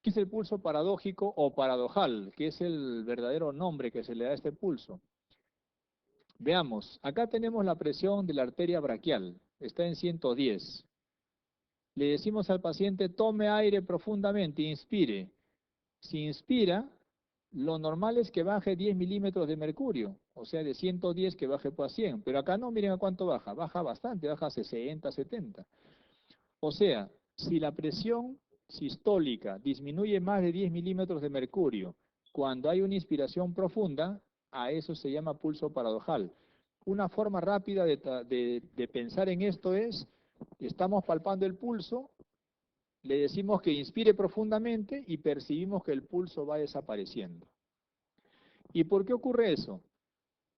es el pulso paradójico o paradojal, que es el verdadero nombre que se le da a este pulso. Veamos, acá tenemos la presión de la arteria braquial, está en 110. Le decimos al paciente, tome aire profundamente, inspire. Si inspira, lo normal es que baje 10 milímetros de mercurio, o sea, de 110 que baje a 100. Pero acá no, miren a cuánto baja, baja bastante, baja a 60, 70. O sea, si la presión sistólica disminuye más de 10 milímetros de mercurio cuando hay una inspiración profunda, a eso se llama pulso paradojal. Una forma rápida de pensar en esto es, estamos palpando el pulso, le decimos que inspire profundamente y percibimos que el pulso va desapareciendo. ¿Y por qué ocurre eso?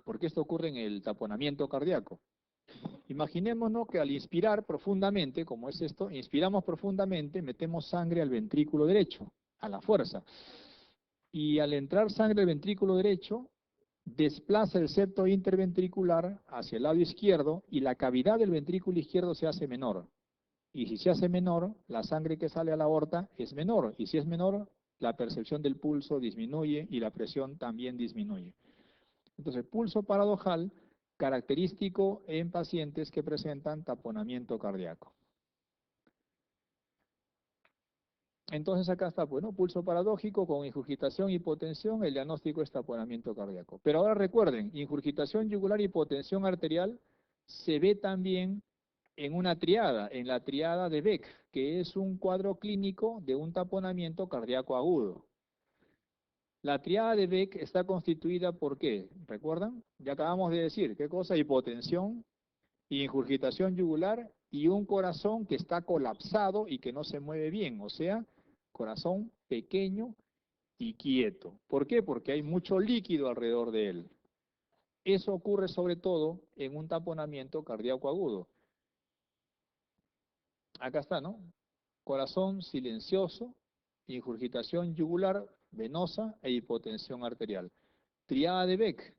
Porque esto ocurre en el taponamiento cardíaco. Imaginémonos que al inspirar profundamente, como es esto, inspiramos profundamente, metemos sangre al ventrículo derecho, a la fuerza. Y al entrar sangre al ventrículo derecho, desplaza el septo interventricular hacia el lado izquierdo y la cavidad del ventrículo izquierdo se hace menor. Y si se hace menor, la sangre que sale a la aorta es menor. Y si es menor, la percepción del pulso disminuye y la presión también disminuye. Entonces, pulso paradojal, característico en pacientes que presentan taponamiento cardíaco. Entonces acá está, bueno, pulso paradójico con ingurgitación y hipotensión, el diagnóstico es taponamiento cardíaco. Pero ahora recuerden, ingurgitación yugular y hipotensión arterial se ve también en una triada, en la triada de Beck, que es un cuadro clínico de un taponamiento cardíaco agudo. La triada de Beck está constituida por ¿qué? ¿Recuerdan? Ya acabamos de decir, ¿qué cosa? Hipotensión, ingurgitación yugular y un corazón que está colapsado y que no se mueve bien, o sea, corazón pequeño y quieto. ¿Por qué? Porque hay mucho líquido alrededor de él. Eso ocurre sobre todo en un taponamiento cardíaco agudo. Acá está, ¿no? Corazón silencioso, ingurgitación yugular, venosa e hipotensión arterial. Triada de Beck.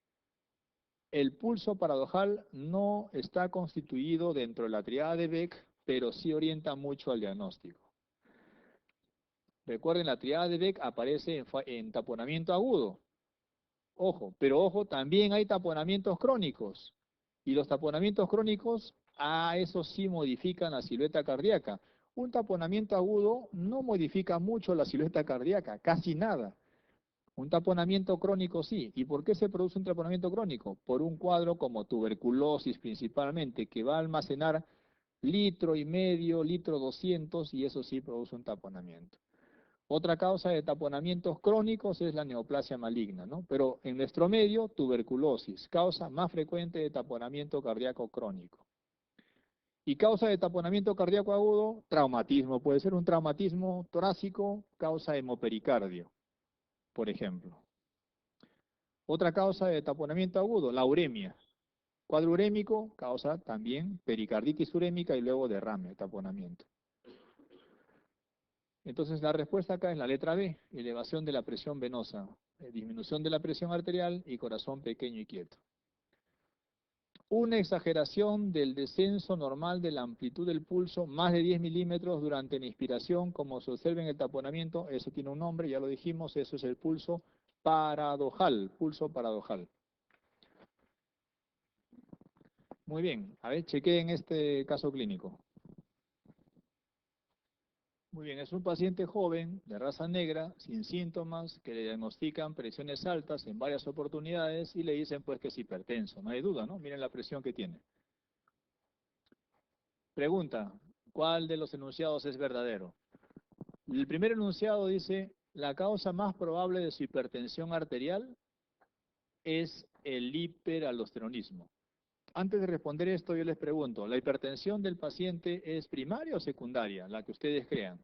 El pulso paradojal no está constituido dentro de la triada de Beck, pero sí orienta mucho al diagnóstico. Recuerden, la triada de Beck aparece en taponamiento agudo. Ojo, pero ojo, también hay taponamientos crónicos. Y los taponamientos crónicos, eso sí modifican la silueta cardíaca. Un taponamiento agudo no modifica mucho la silueta cardíaca, casi nada. Un taponamiento crónico sí. ¿Y por qué se produce un taponamiento crónico? Por un cuadro como tuberculosis principalmente, que va a almacenar litro y medio, litro 200, y eso sí produce un taponamiento. Otra causa de taponamientos crónicos es la neoplasia maligna, ¿no? Pero en nuestro medio, tuberculosis, causa más frecuente de taponamiento cardíaco crónico. Y causa de taponamiento cardíaco agudo, traumatismo. Puede ser un traumatismo torácico, causa hemopericardio, por ejemplo. Otra causa de taponamiento agudo, la uremia. Cuadro urémico causa también pericarditis urémica y luego derrame, taponamiento. Entonces la respuesta acá es la letra B, elevación de la presión venosa, disminución de la presión arterial y corazón pequeño y quieto. Una exageración del descenso normal de la amplitud del pulso, más de 10 milímetros durante la inspiración, como se observa en el taponamiento, eso tiene un nombre, ya lo dijimos, eso es el pulso paradojal, pulso paradojal. Muy bien, a ver, chequeen este caso clínico. Muy bien, es un paciente joven, de raza negra, sin síntomas, que le diagnostican presiones altas en varias oportunidades y le dicen pues que es hipertenso, no hay duda, ¿no? Miren la presión que tiene. Pregunta, ¿cuál de los enunciados es verdadero? El primer enunciado dice, la causa más probable de su hipertensión arterial es el hiperaldosteronismo. Antes de responder esto, yo les pregunto, ¿la hipertensión del paciente es primaria o secundaria? La que ustedes crean.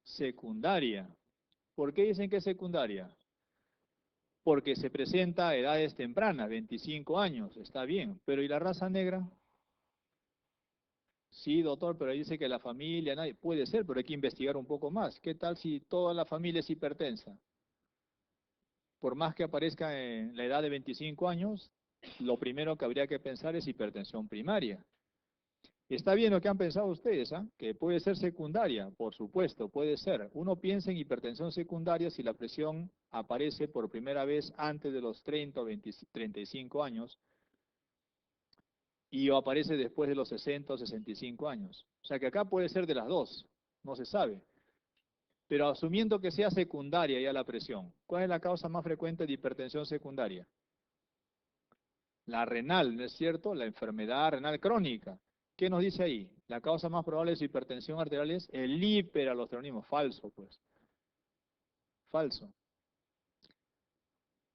Secundaria. ¿Por qué dicen que es secundaria? Porque se presenta a edades tempranas, 25 años, está bien. Pero ¿y la raza negra? Sí, doctor, pero dice que la familia, nadie, puede ser, pero hay que investigar un poco más. ¿Qué tal si toda la familia es hipertensa? Por más que aparezca en la edad de 25 años, lo primero que habría que pensar es hipertensión primaria. Está bien lo que han pensado ustedes, ¿ah? Que puede ser secundaria, por supuesto, puede ser. Uno piensa en hipertensión secundaria si la presión aparece por primera vez antes de los 30 o 20 35 años y o aparece después de los 60 o 65 años. O sea que acá puede ser de las dos, no se sabe. Pero asumiendo que sea secundaria ya la presión, ¿cuál es la causa más frecuente de hipertensión secundaria? La renal, ¿no es cierto? La enfermedad renal crónica. ¿Qué nos dice ahí? La causa más probable de su hipertensión arterial es el hiperaldosteronismo. Falso, pues. Falso.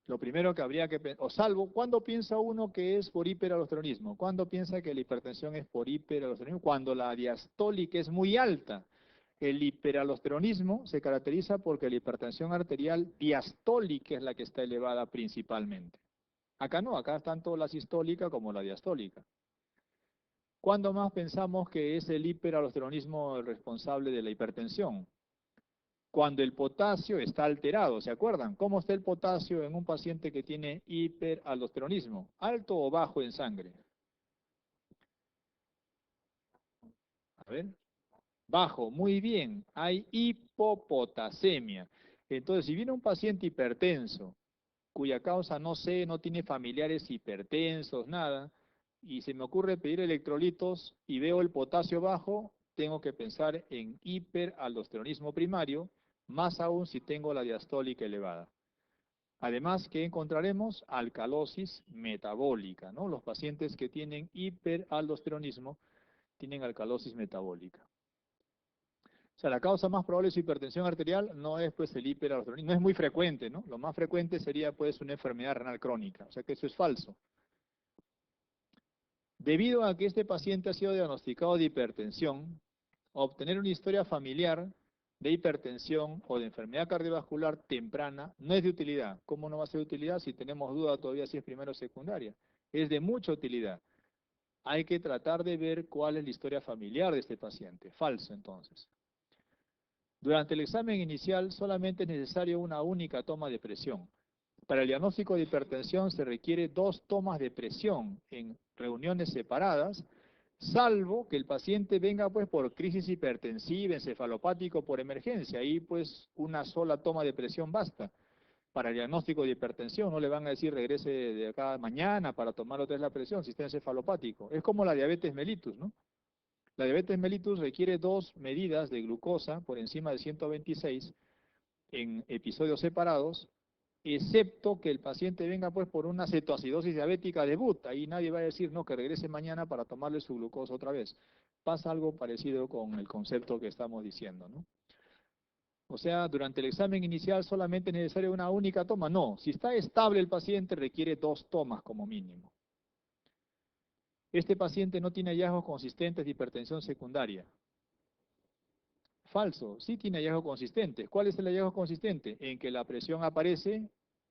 Lo primero que habría que pensar, o salvo, ¿cuándo piensa uno que es por hiperaldosteronismo? ¿Cuándo piensa que la hipertensión es por hiperaldosteronismo? Cuando la diastólica es muy alta. El hiperaldosteronismo se caracteriza porque la hipertensión arterial diastólica es la que está elevada principalmente. Acá no, acá tanto la sistólica como la diastólica. ¿Cuándo más pensamos que es el hiperaldosteronismo el responsable de la hipertensión? Cuando el potasio está alterado, ¿se acuerdan? ¿Cómo está el potasio en un paciente que tiene hiperaldosteronismo? ¿Alto o bajo en sangre? A ver. Bajo, muy bien. Hay hipopotasemia. Entonces, si viene un paciente hipertenso, cuya causa no sé, no tiene familiares hipertensos, nada, y se me ocurre pedir electrolitos y veo el potasio bajo, tengo que pensar en hiperaldosteronismo primario, más aún si tengo la diastólica elevada. Además, ¿qué encontraremos? Alcalosis metabólica, ¿no? Los pacientes que tienen hiperaldosteronismo tienen alcalosis metabólica. O sea, la causa más probable de su hipertensión arterial no es pues el hiperaldosteronismo, no es muy frecuente, ¿no? Lo más frecuente sería pues una enfermedad renal crónica, o sea que eso es falso. Debido a que este paciente ha sido diagnosticado de hipertensión, obtener una historia familiar de hipertensión o de enfermedad cardiovascular temprana no es de utilidad. ¿Cómo no va a ser de utilidad si tenemos duda todavía si es primero o secundaria? Es de mucha utilidad. Hay que tratar de ver cuál es la historia familiar de este paciente. Falso, entonces. Durante el examen inicial solamente es necesario una única toma de presión. Para el diagnóstico de hipertensión se requiere 2 tomas de presión en reuniones separadas, salvo que el paciente venga pues por crisis hipertensiva, encefalopático por emergencia. Ahí pues una sola toma de presión basta. Para el diagnóstico de hipertensión no le van a decir regrese de acá mañana para tomar otra vez la presión si está encefalopático. Es como la diabetes mellitus, ¿no? La diabetes mellitus requiere 2 medidas de glucosa por encima de 126 en episodios separados, excepto que el paciente venga pues por una cetoacidosis diabética debut. Ahí nadie va a decir, no, que regrese mañana para tomarle su glucosa otra vez. Pasa algo parecido con el concepto que estamos diciendo, ¿no? O sea, durante el examen inicial solamente es necesaria una única toma. No, si está estable el paciente requiere 2 tomas como mínimo. Este paciente no tiene hallazgos consistentes de hipertensión secundaria. Falso, sí tiene hallazgos consistentes. ¿Cuál es el hallazgo consistente? En que la presión aparece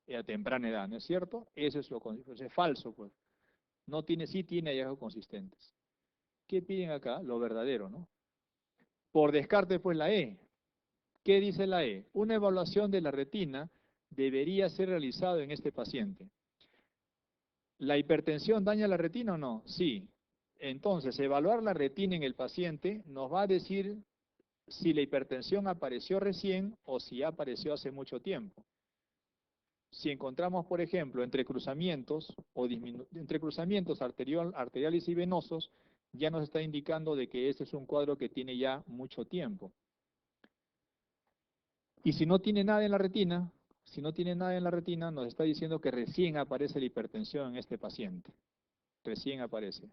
a temprana edad, ¿no es cierto? Eso es lo consistente. Es falso, pues. No tiene, sí tiene hallazgos consistentes. ¿Qué piden acá? Lo verdadero, ¿no? Por descarte, pues la E. ¿Qué dice la E? Una evaluación de la retina debería ser realizada en este paciente. ¿La hipertensión daña la retina o no? Sí. Entonces, evaluar la retina en el paciente nos va a decir si la hipertensión apareció recién o si ya apareció hace mucho tiempo. Si encontramos, por ejemplo, entrecruzamientos o entrecruzamientos arteriales y venosos, ya nos está indicando de que este es un cuadro que tiene ya mucho tiempo. Y si no tiene nada en la retina, si no tiene nada en la retina, nos está diciendo que recién aparece la hipertensión en este paciente. Recién aparece.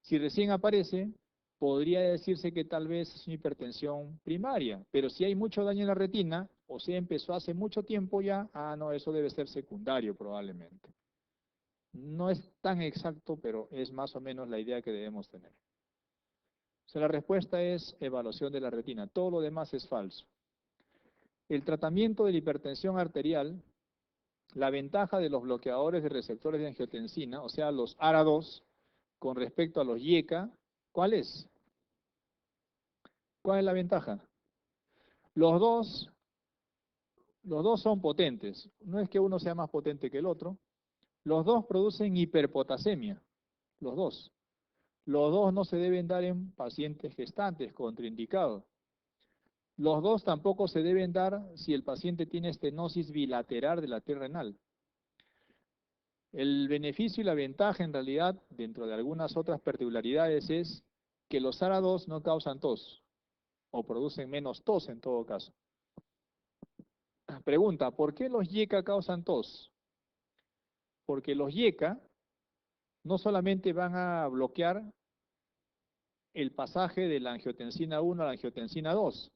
Si recién aparece, podría decirse que tal vez es una hipertensión primaria, pero si hay mucho daño en la retina, o sea, empezó hace mucho tiempo ya, no, eso debe ser secundario probablemente. No es tan exacto, pero es más o menos la idea que debemos tener. O sea, la respuesta es evaluación de la retina. Todo lo demás es falso. El tratamiento de la hipertensión arterial, la ventaja de los bloqueadores de receptores de angiotensina, o sea, los ARA2, con respecto a los YECA, ¿cuál es? ¿Cuál es la ventaja? Los dos, los dos son potentes. No es que uno sea más potente que el otro. Los dos producen hiperpotasemia. Los dos. Los dos no se deben dar en pacientes gestantes, contraindicados. Los dos tampoco se deben dar si el paciente tiene estenosis bilateral de la arteria renal. El beneficio y la ventaja en realidad, dentro de algunas otras particularidades, es que los ARA2 no causan tos, o producen menos tos en todo caso. Pregunta, ¿por qué los YECA causan tos? Porque los YECA no solamente van a bloquear el pasaje de la angiotensina 1 a la angiotensina 2,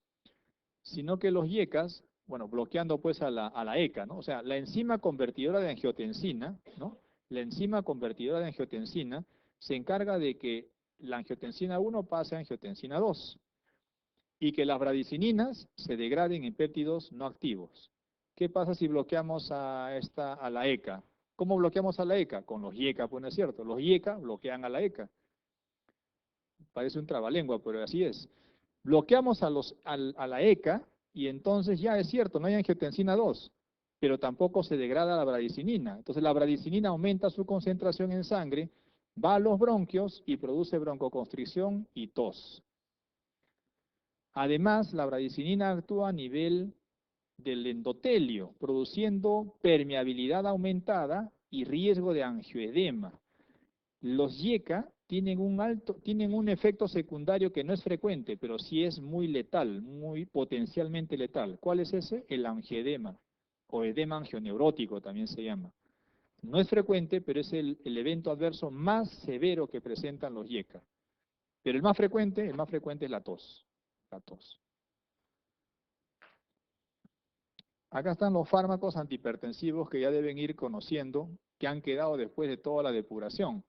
sino que los YECAs, bueno, bloqueando pues a la ECA, ¿no? O sea, la enzima convertidora de angiotensina, ¿no? La enzima convertidora de angiotensina se encarga de que la angiotensina 1 pase a angiotensina 2 y que las bradicininas se degraden en péptidos no activos. ¿Qué pasa si bloqueamos a la ECA? ¿Cómo bloqueamos a la ECA? Con los YECA, pues no es cierto. Los YECA bloquean a la ECA. Parece un trabalengua, pero así es. Bloqueamos a la ECA y entonces ya es cierto, no hay angiotensina 2, pero tampoco se degrada la bradicinina. Entonces la bradicinina aumenta su concentración en sangre, va a los bronquios y produce broncoconstricción y tos. Además, la bradicinina actúa a nivel del endotelio, produciendo permeabilidad aumentada y riesgo de angioedema. Los YECA tienen un efecto secundario que no es frecuente, pero sí es muy letal, muy potencialmente letal. ¿Cuál es ese? El angioedema, o edema angioneurótico también se llama. No es frecuente, pero es el evento adverso más severo que presentan los YECA. Pero el más frecuente es la tos. La tos. Acá están los fármacos antihipertensivos que ya deben ir conociendo, que han quedado después de toda la depuración.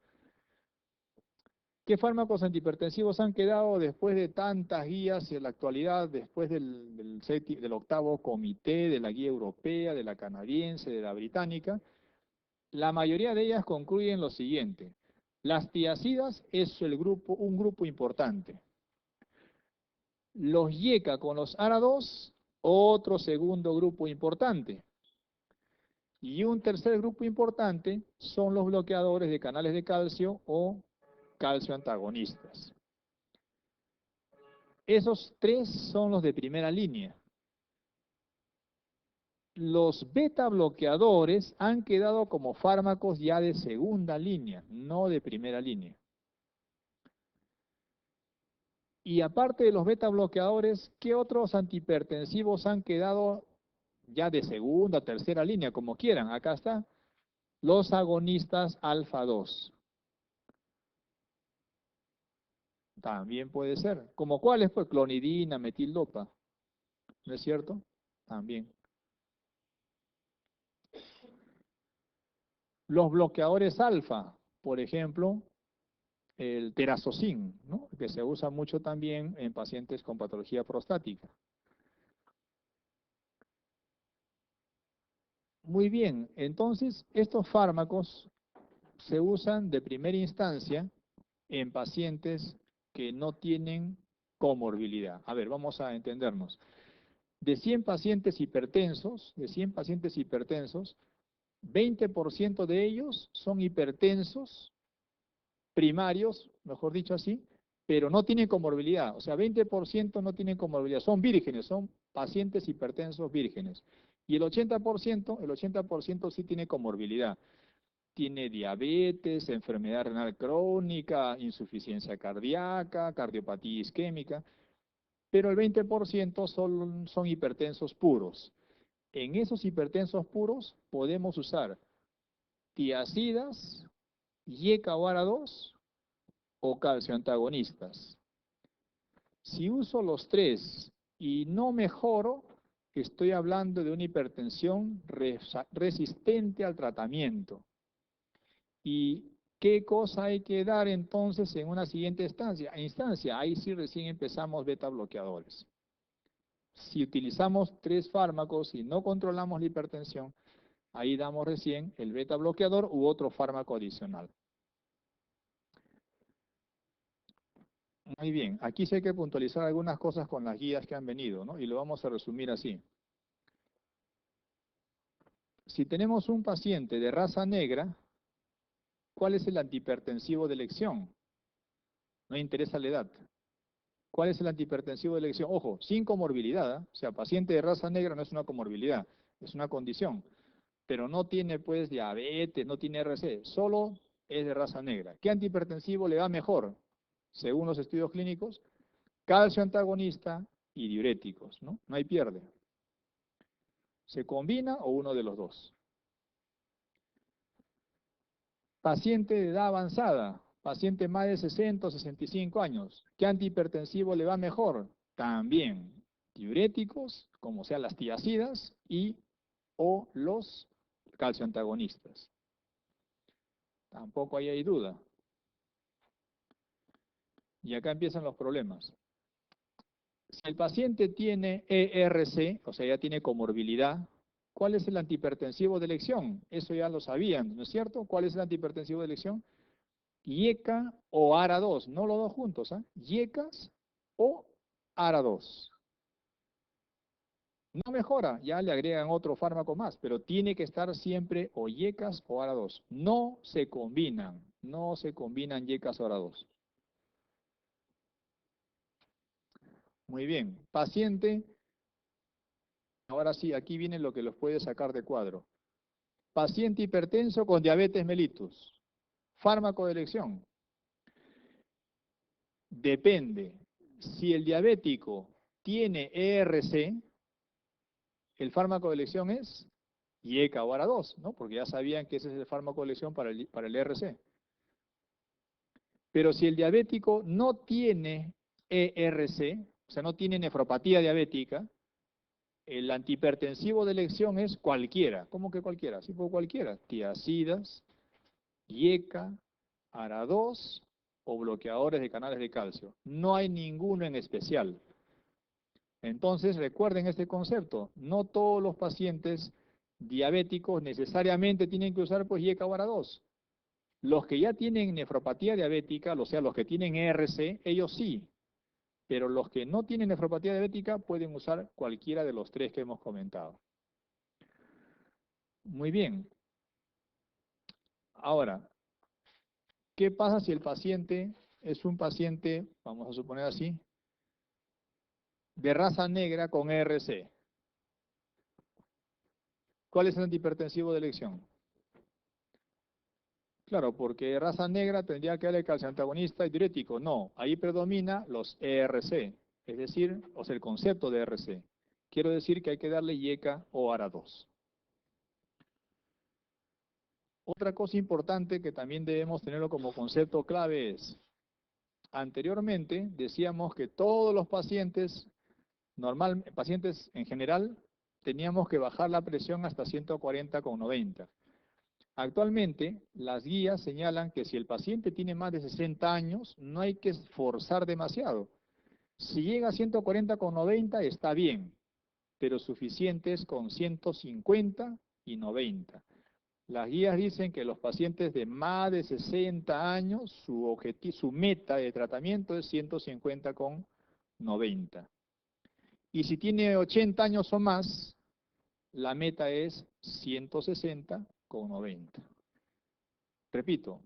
¿Qué fármacos antihipertensivos han quedado después de tantas guías en la actualidad, después del octavo comité, de la guía europea, de la canadiense, de la británica? La mayoría de ellas concluyen lo siguiente. Las tiazidas es un grupo importante. Los YECA con los ARA2, otro segundo grupo importante. Y un tercer grupo importante son los bloqueadores de canales de calcio o calcio antagonistas. Esos tres son los de primera línea. Los beta bloqueadores han quedado como fármacos ya de segunda línea, no de primera línea. Y aparte de los beta bloqueadores, ¿qué otros antihipertensivos han quedado ya de segunda, tercera línea, como quieran? Acá está. Los agonistas alfa 2. También puede ser. ¿Como cuáles? Pues clonidina, metildopa. ¿No es cierto? También. Los bloqueadores alfa, por ejemplo, el terazocin, ¿no? Que se usa mucho también en pacientes con patología prostática. Muy bien, entonces estos fármacos se usan de primera instancia en pacientes que no tienen comorbilidad. A ver, vamos a entendernos. De 100 pacientes hipertensos, 20% de ellos son hipertensos primarios, mejor dicho así, pero no tienen comorbilidad. O sea, 20% no tienen comorbilidad, son vírgenes, son pacientes hipertensos vírgenes. Y el 80% sí tiene comorbilidad. Tiene diabetes, enfermedad renal crónica, insuficiencia cardíaca, cardiopatía isquémica, pero el 20% son hipertensos puros. En esos hipertensos puros podemos usar tiazidas, YECA o ARA2 o calcio antagonistas. Si uso los tres y no mejoro, estoy hablando de una hipertensión resistente al tratamiento. ¿Y qué cosa hay que dar entonces en una siguiente instancia? Ahí sí recién empezamos beta bloqueadores. Si utilizamos tres fármacos y no controlamos la hipertensión, ahí damos recién el beta bloqueador u otro fármaco adicional. Muy bien, aquí sí hay que puntualizar algunas cosas con las guías que han venido, ¿no? Y lo vamos a resumir así. Si tenemos un paciente de raza negra, ¿cuál es el antihipertensivo de elección? no interesa la edad. ¿Cuál es el antihipertensivo de elección? Ojo, sin comorbilidad, ¿eh? O sea, paciente de raza negra no es una comorbilidad, es una condición, pero no tiene pues diabetes, no tiene RC, solo es de raza negra. ¿Qué antihipertensivo le va mejor? Según los estudios clínicos, calcio antagonista y diuréticos, ¿no? No hay pierde. ¿Se combina o uno de los dos? Paciente de edad avanzada, paciente más de 60 o 65 años. ¿Qué antihipertensivo le va mejor? También diuréticos, como sean las tiazidas y o los calcioantagonistas. Tampoco ahí hay duda. Y acá empiezan los problemas. Si el paciente tiene ERC, o sea, ya tiene comorbilidad, ¿cuál es el antihipertensivo de elección? Eso ya lo sabían, ¿no es cierto? ¿Cuál es el antihipertensivo de elección? IECA o ARA2, no los dos juntos, ¿ah? IECAS o ARA2. No mejora, ya le agregan otro fármaco más, pero tiene que estar siempre o IECAS o ARA2. No se combinan, no se combinan IECAS o ARA2. Muy bien, paciente, ahora sí, aquí viene lo que los puede sacar de cuadro. Paciente hipertenso con diabetes mellitus. Fármaco de elección. Depende. Si el diabético tiene ERC, el fármaco de elección es IECA o ARA2, ¿no? Porque ya sabían que ese es el fármaco de elección para el ERC. Pero si el diabético no tiene ERC, o sea, no tiene nefropatía diabética, el antihipertensivo de elección es cualquiera. ¿Cómo que cualquiera? Sí, pues cualquiera. Tiazidas, IECA, ARA2 o bloqueadores de canales de calcio. No hay ninguno en especial. Entonces, recuerden este concepto. No todos los pacientes diabéticos necesariamente tienen que usar pues IECA o ARA2. Los que ya tienen nefropatía diabética, o sea, los que tienen ERC, ellos sí. Pero los que no tienen nefropatía diabética pueden usar cualquiera de los tres que hemos comentado. Muy bien. Ahora, ¿qué pasa si el paciente es un paciente, vamos a suponer así, de raza negra con ERC? ¿Cuál es el antihipertensivo de elección? Claro, porque raza negra tendría que darle calcioantagonista y diurético. No, ahí predomina los ERC, es decir, o sea, el concepto de ERC. Quiero decir que hay que darle IECA o ARA2. Otra cosa importante que también debemos tenerlo como concepto clave es, anteriormente decíamos que todos los pacientes, pacientes en general, teníamos que bajar la presión hasta 140/90. Actualmente, las guías señalan que si el paciente tiene más de 60 años, no hay que esforzar demasiado. Si llega a 140/90 está bien, pero suficientes con 150 y 90. Las guías dicen que los pacientes de más de 60 años, su meta de tratamiento es 150/90. Y si tiene 80 años o más, la meta es 160/90. Repito,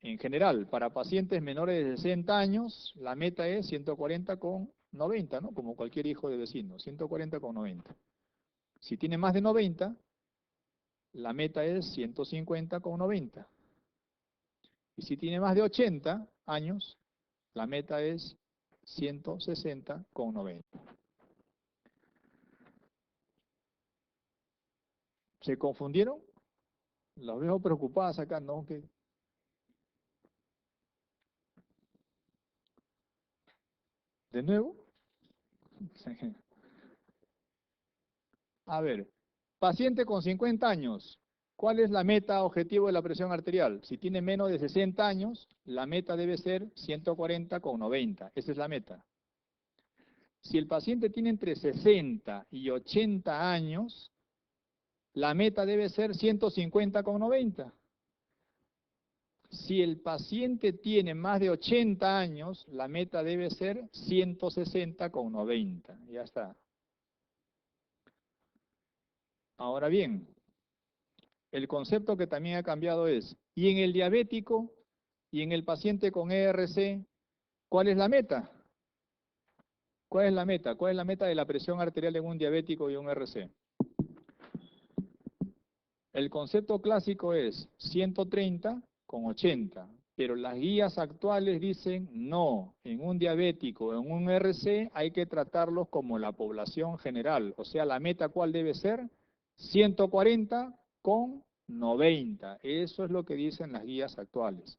en general, para pacientes menores de 60 años, la meta es 140/90, ¿no? Como cualquier hijo de vecino, 140/90. Si tiene más de 90, la meta es 150/90. Y si tiene más de 80 años, la meta es 160/90. ¿Se confundieron? Los veo preocupadas acá, ¿no? ¿De nuevo? A ver, paciente con 50 años, ¿cuál es la meta objetivo de la presión arterial? Si tiene menos de 60 años, la meta debe ser 140/90. Esa es la meta. Si el paciente tiene entre 60 y 80 años, la meta debe ser 150/90. Si el paciente tiene más de 80 años, la meta debe ser 160/90. Ya está. Ahora bien, el concepto que también ha cambiado es, y en el diabético y en el paciente con ERC, ¿Cuál es la meta? ¿Cuál es la meta? ¿Cuál es la meta de la presión arterial en un diabético y un RC? El concepto clásico es 130 con 80, pero las guías actuales dicen no, en un diabético, en un RC hay que tratarlos como la población general, o sea, la meta ¿cuál debe ser? 140 con 90, eso es lo que dicen las guías actuales.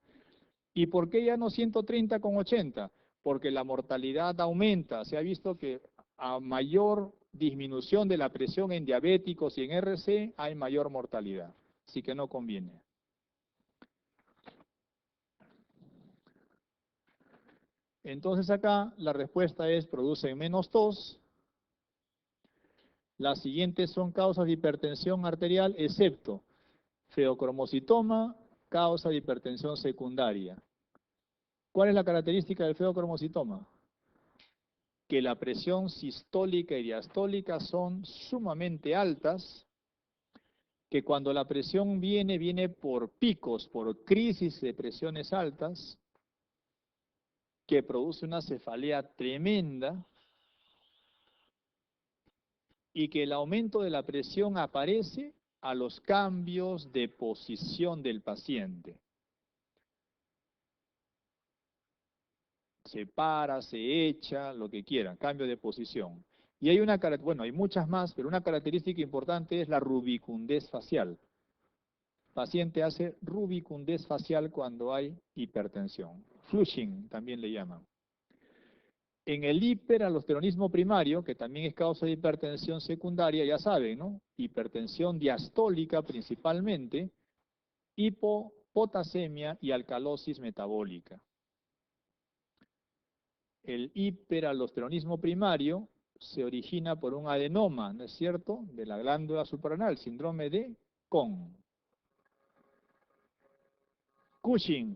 ¿Y por qué ya no 130 con 80? Porque la mortalidad aumenta, se ha visto que a mayor disminución de la presión en diabéticos y en RC hay mayor mortalidad, así que no conviene. Entonces acá la respuesta es producen menos tos. Las siguientes son causas de hipertensión arterial, excepto feocromocitoma, causa de hipertensión secundaria. ¿Cuál es la característica del feocromocitoma? Que la presión sistólica y diastólica son sumamente altas, que cuando la presión viene por picos, por crisis de presiones altas, que produce una cefalea tremenda, y que el aumento de la presión aparece a los cambios de posición del paciente. Se para, se echa, lo que quiera, cambio de posición. Y hay una, bueno, hay muchas más, pero una característica importante es la rubicundez facial. El paciente hace rubicundez facial cuando hay hipertensión. Flushing también le llaman. En el hiperaldosteronismo primario, que también es causa de hipertensión secundaria, ya saben, ¿no? Hipertensión diastólica principalmente, hipopotasemia y alcalosis metabólica. El hiperaldosteronismo primario se origina por un adenoma, ¿no es cierto?, de la glándula suprarrenal, síndrome de Kohn. Cushing,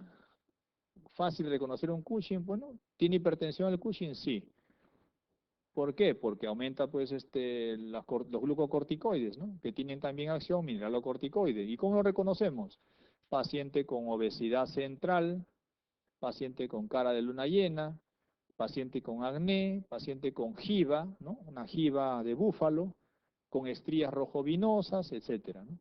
fácil reconocer un Cushing, bueno, ¿tiene hipertensión el Cushing? Sí. ¿Por qué? Porque aumenta pues los glucocorticoides, ¿no? Que tienen también acción mineralocorticoide. ¿Y cómo lo reconocemos? Paciente con obesidad central, paciente con cara de luna llena, paciente con acné, paciente con jiba, ¿no? Una jiba de búfalo, con estrías rojovinosas, etcétera, ¿no?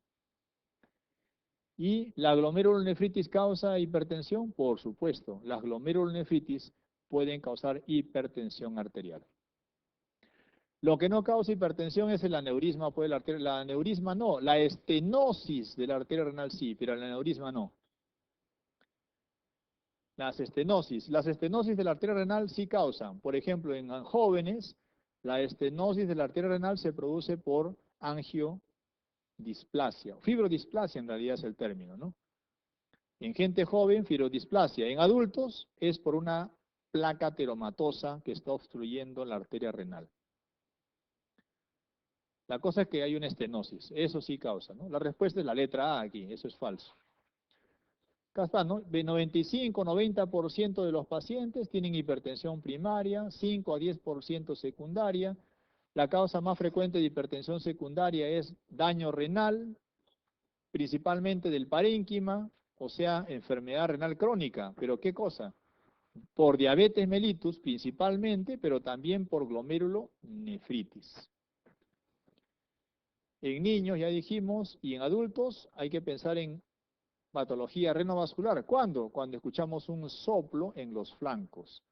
¿Y la glomerulonefritis causa hipertensión? Por supuesto, las glomerulonefritis pueden causar hipertensión arterial. Lo que no causa hipertensión es el aneurisma, pues la aneurisma no, la estenosis de la arteria renal sí, pero el aneurisma no. Las estenosis de la arteria renal sí causan, por ejemplo, en jóvenes, la estenosis de la arteria renal se produce por angiodisplasia, fibrodisplasia en realidad es el término, ¿no? En gente joven, fibrodisplasia. En adultos es por una placa teromatosa que está obstruyendo la arteria renal. La cosa es que hay una estenosis, eso sí causa, ¿no? La respuesta es la letra A aquí, eso es falso. Acá está, ¿no? De 95-90% de los pacientes tienen hipertensión primaria, 5 a 10% secundaria. La causa más frecuente de hipertensión secundaria es daño renal, principalmente del parénquima, o sea, enfermedad renal crónica. ¿Pero qué cosa? Por diabetes mellitus principalmente, pero también por glomerulonefritis. En niños, ya dijimos, y en adultos hay que pensar en patología renovascular. ¿Cuándo? Cuando escuchamos un soplo en los flancos.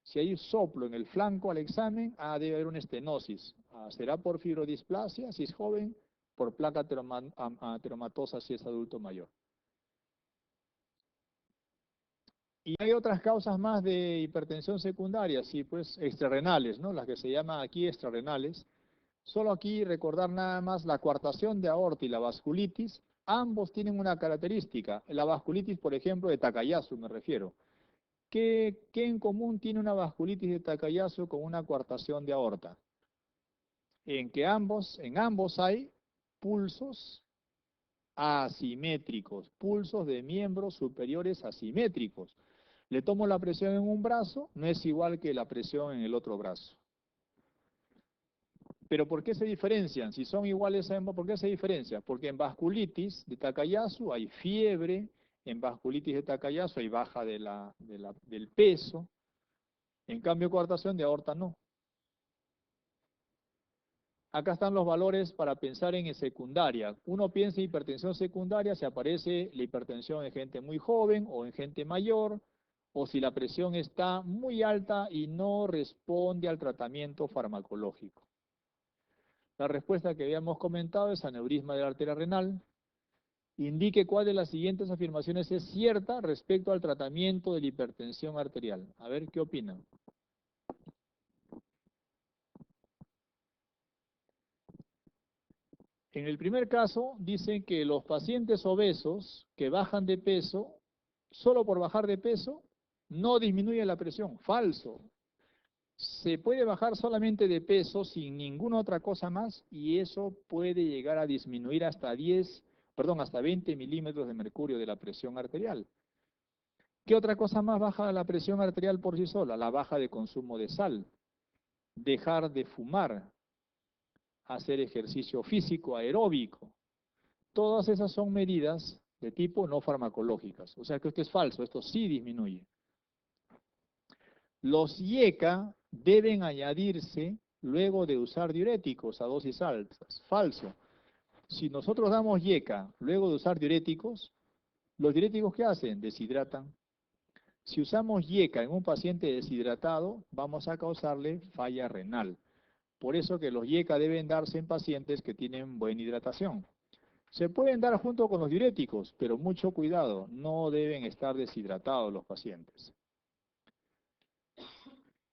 Si hay un soplo en el flanco al examen, debe haber una estenosis. ¿Será por fibrodisplasia si es joven? Por placa teromatosa si es adulto mayor. Y hay otras causas más de hipertensión secundaria, sí, pues extrarrenales, ¿no? Las que se llaman aquí extrarrenales. Solo aquí recordar nada más la coartación de aorta y la vasculitis, ambos tienen una característica. La vasculitis, por ejemplo, de Takayasu me refiero. ¿Qué en común tiene una vasculitis de Takayasu con una coartación de aorta? En ambos hay pulsos asimétricos, pulsos de miembros superiores asimétricos. Le tomo la presión en un brazo, no es igual que la presión en el otro brazo. ¿Pero por qué se diferencian? Si son iguales a ambos, ¿por qué se diferencian? Porque en vasculitis de Takayasu hay fiebre, en vasculitis de Takayasu hay baja del peso, En cambio, coartación de aorta no. Acá están los valores para pensar en secundaria. Uno piensa en hipertensión secundaria si aparece la hipertensión en gente muy joven o en gente mayor, o si la presión está muy alta y no responde al tratamiento farmacológico. La respuesta que habíamos comentado es aneurisma de la arteria renal. Indique cuál de las siguientes afirmaciones es cierta respecto al tratamiento de la hipertensión arterial. A ver, ¿qué opinan? En el primer caso, dicen que los pacientes obesos que bajan de peso, solo por bajar de peso, no disminuye la presión. Falso. Se puede bajar solamente de peso sin ninguna otra cosa más y eso puede llegar a disminuir hasta 20 milímetros de mercurio de la presión arterial. ¿Qué otra cosa más baja la presión arterial por sí sola? La baja de consumo de sal, dejar de fumar, hacer ejercicio físico aeróbico. Todas esas son medidas de tipo no farmacológicas. O sea que esto es falso, esto sí disminuye. Los IECA deben añadirse luego de usar diuréticos a dosis altas. Falso. Si nosotros damos IECA luego de usar diuréticos, ¿los diuréticos qué hacen? Deshidratan. Si usamos IECA en un paciente deshidratado, vamos a causarle falla renal. Por eso que los IECA deben darse en pacientes que tienen buena hidratación. Se pueden dar junto con los diuréticos, pero mucho cuidado, no deben estar deshidratados los pacientes.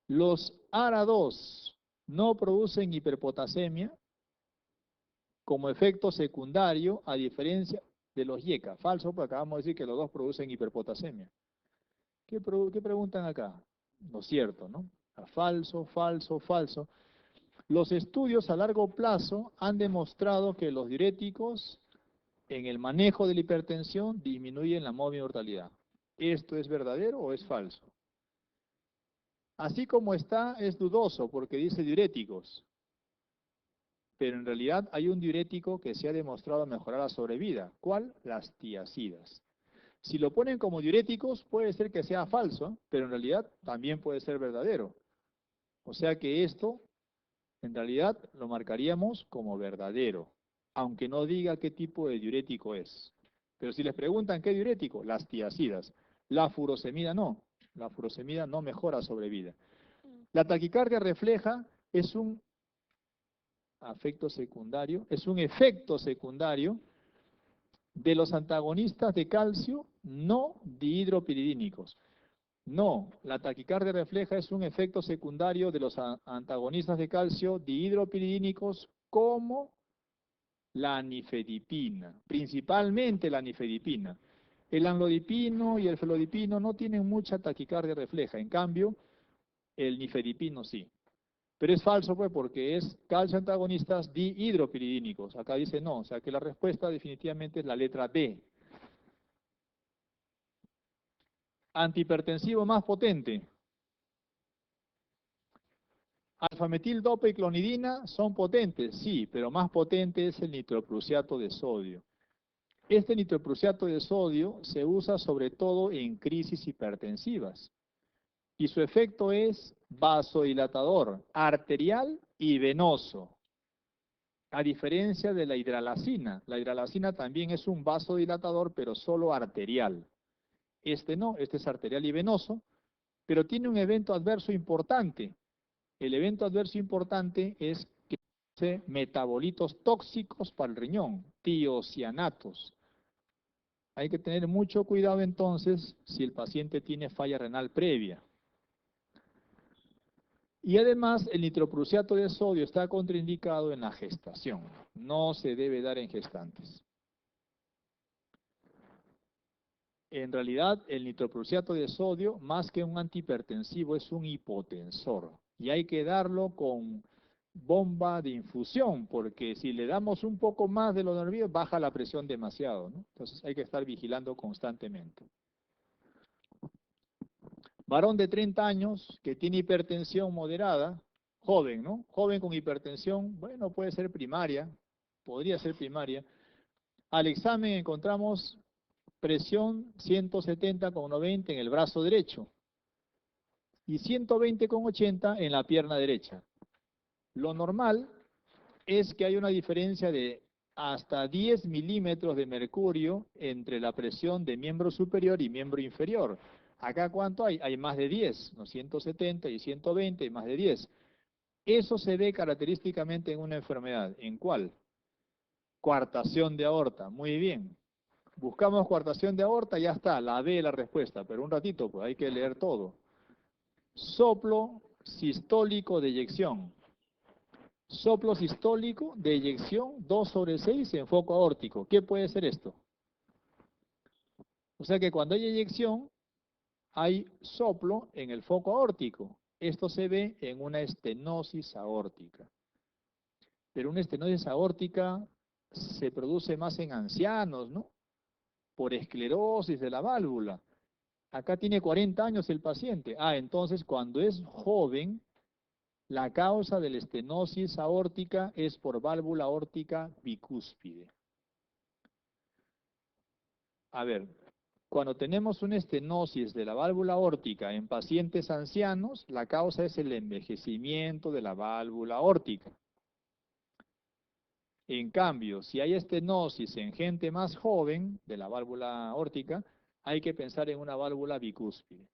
Los ARA2 no producen hiperpotasemia como efecto secundario, a diferencia de los IECA. Falso, porque acabamos de decir que los dos producen hiperpotasemia. ¿Qué preguntan acá? No es cierto, ¿no? Falso, falso, falso. Los estudios a largo plazo han demostrado que los diuréticos en el manejo de la hipertensión disminuyen la mortalidad. ¿Esto es verdadero o es falso? Así como está, es dudoso porque dice diuréticos. Pero en realidad hay un diurético que se ha demostrado mejorar la sobrevida. ¿Cuál? Las tiazidas. Si lo ponen como diuréticos, puede ser que sea falso, pero en realidad también puede ser verdadero. O sea que esto, en realidad, lo marcaríamos como verdadero, aunque no diga qué tipo de diurético es. Pero si les preguntan qué diurético, las tiazidas. La furosemida no. La furosemida no mejora sobrevida. La taquicardia refleja es un efecto secundario de los antagonistas de calcio no dihidropiridínicos. No, la taquicardia refleja es un efecto secundario de los antagonistas de calcio dihidropiridínicos como la nifedipina, principalmente la nifedipina. El amlodipino y el felodipino no tienen mucha taquicardia refleja, en cambio, el nifedipino sí. Pero es falso, pues, porque es calcio antagonistas dihidropiridínicos. Acá dice no, o sea que la respuesta definitivamente es la letra D. Antihipertensivo más potente. Alfametildopa y clonidina son potentes, sí, pero más potente es el nitroprusiato de sodio. Este nitroprusiato de sodio se usa sobre todo en crisis hipertensivas. Y su efecto es vasodilatador, arterial y venoso. A diferencia de la hidralacina. La hidralacina también es un vasodilatador, pero solo arterial. Este no, este es arterial y venoso, pero tiene un evento adverso importante. El evento adverso importante es que produce metabolitos tóxicos para el riñón, tiocianatos. Hay que tener mucho cuidado entonces si el paciente tiene falla renal previa. Y además el nitroprusiato de sodio está contraindicado en la gestación. No se debe dar en gestantes. En realidad, el nitroprusiato de sodio, más que un antihipertensivo, es un hipotensor. Y hay que darlo con bomba de infusión, porque si le damos un poco más de lo normal, baja la presión demasiado, ¿no? Entonces hay que estar vigilando constantemente. Varón de 30 años que tiene hipertensión moderada, joven, ¿no? Joven con hipertensión, bueno, puede ser primaria, podría ser primaria. Al examen encontramos presión 170/90 en el brazo derecho. y 120,80 en la pierna derecha. Lo normal es que hay una diferencia de hasta 10 milímetros de mercurio entre la presión de miembro superior y miembro inferior. Acá, ¿cuánto hay? Hay más de 10, ¿no? 170 y 120 y más de 10. Eso se ve característicamente en una enfermedad. ¿En cuál? Coartación de aorta. Muy bien. Buscamos coartación de aorta, ya está, la B la respuesta, pero un ratito, pues hay que leer todo. Soplo sistólico de eyección. Soplo sistólico de eyección 2/6 en foco aórtico. ¿Qué puede ser esto? O sea que cuando hay eyección, hay soplo en el foco aórtico. Esto se ve en una estenosis aórtica. Pero una estenosis aórtica se produce más en ancianos, ¿no? Por esclerosis de la válvula. Acá tiene 40 años el paciente. Entonces cuando es joven, la causa de la estenosis aórtica es por válvula aórtica bicúspide. A ver, cuando tenemos una estenosis de la válvula aórtica en pacientes ancianos, la causa es el envejecimiento de la válvula aórtica. En cambio, si hay estenosis en gente más joven de la válvula aórtica, hay que pensar en una válvula bicúspide.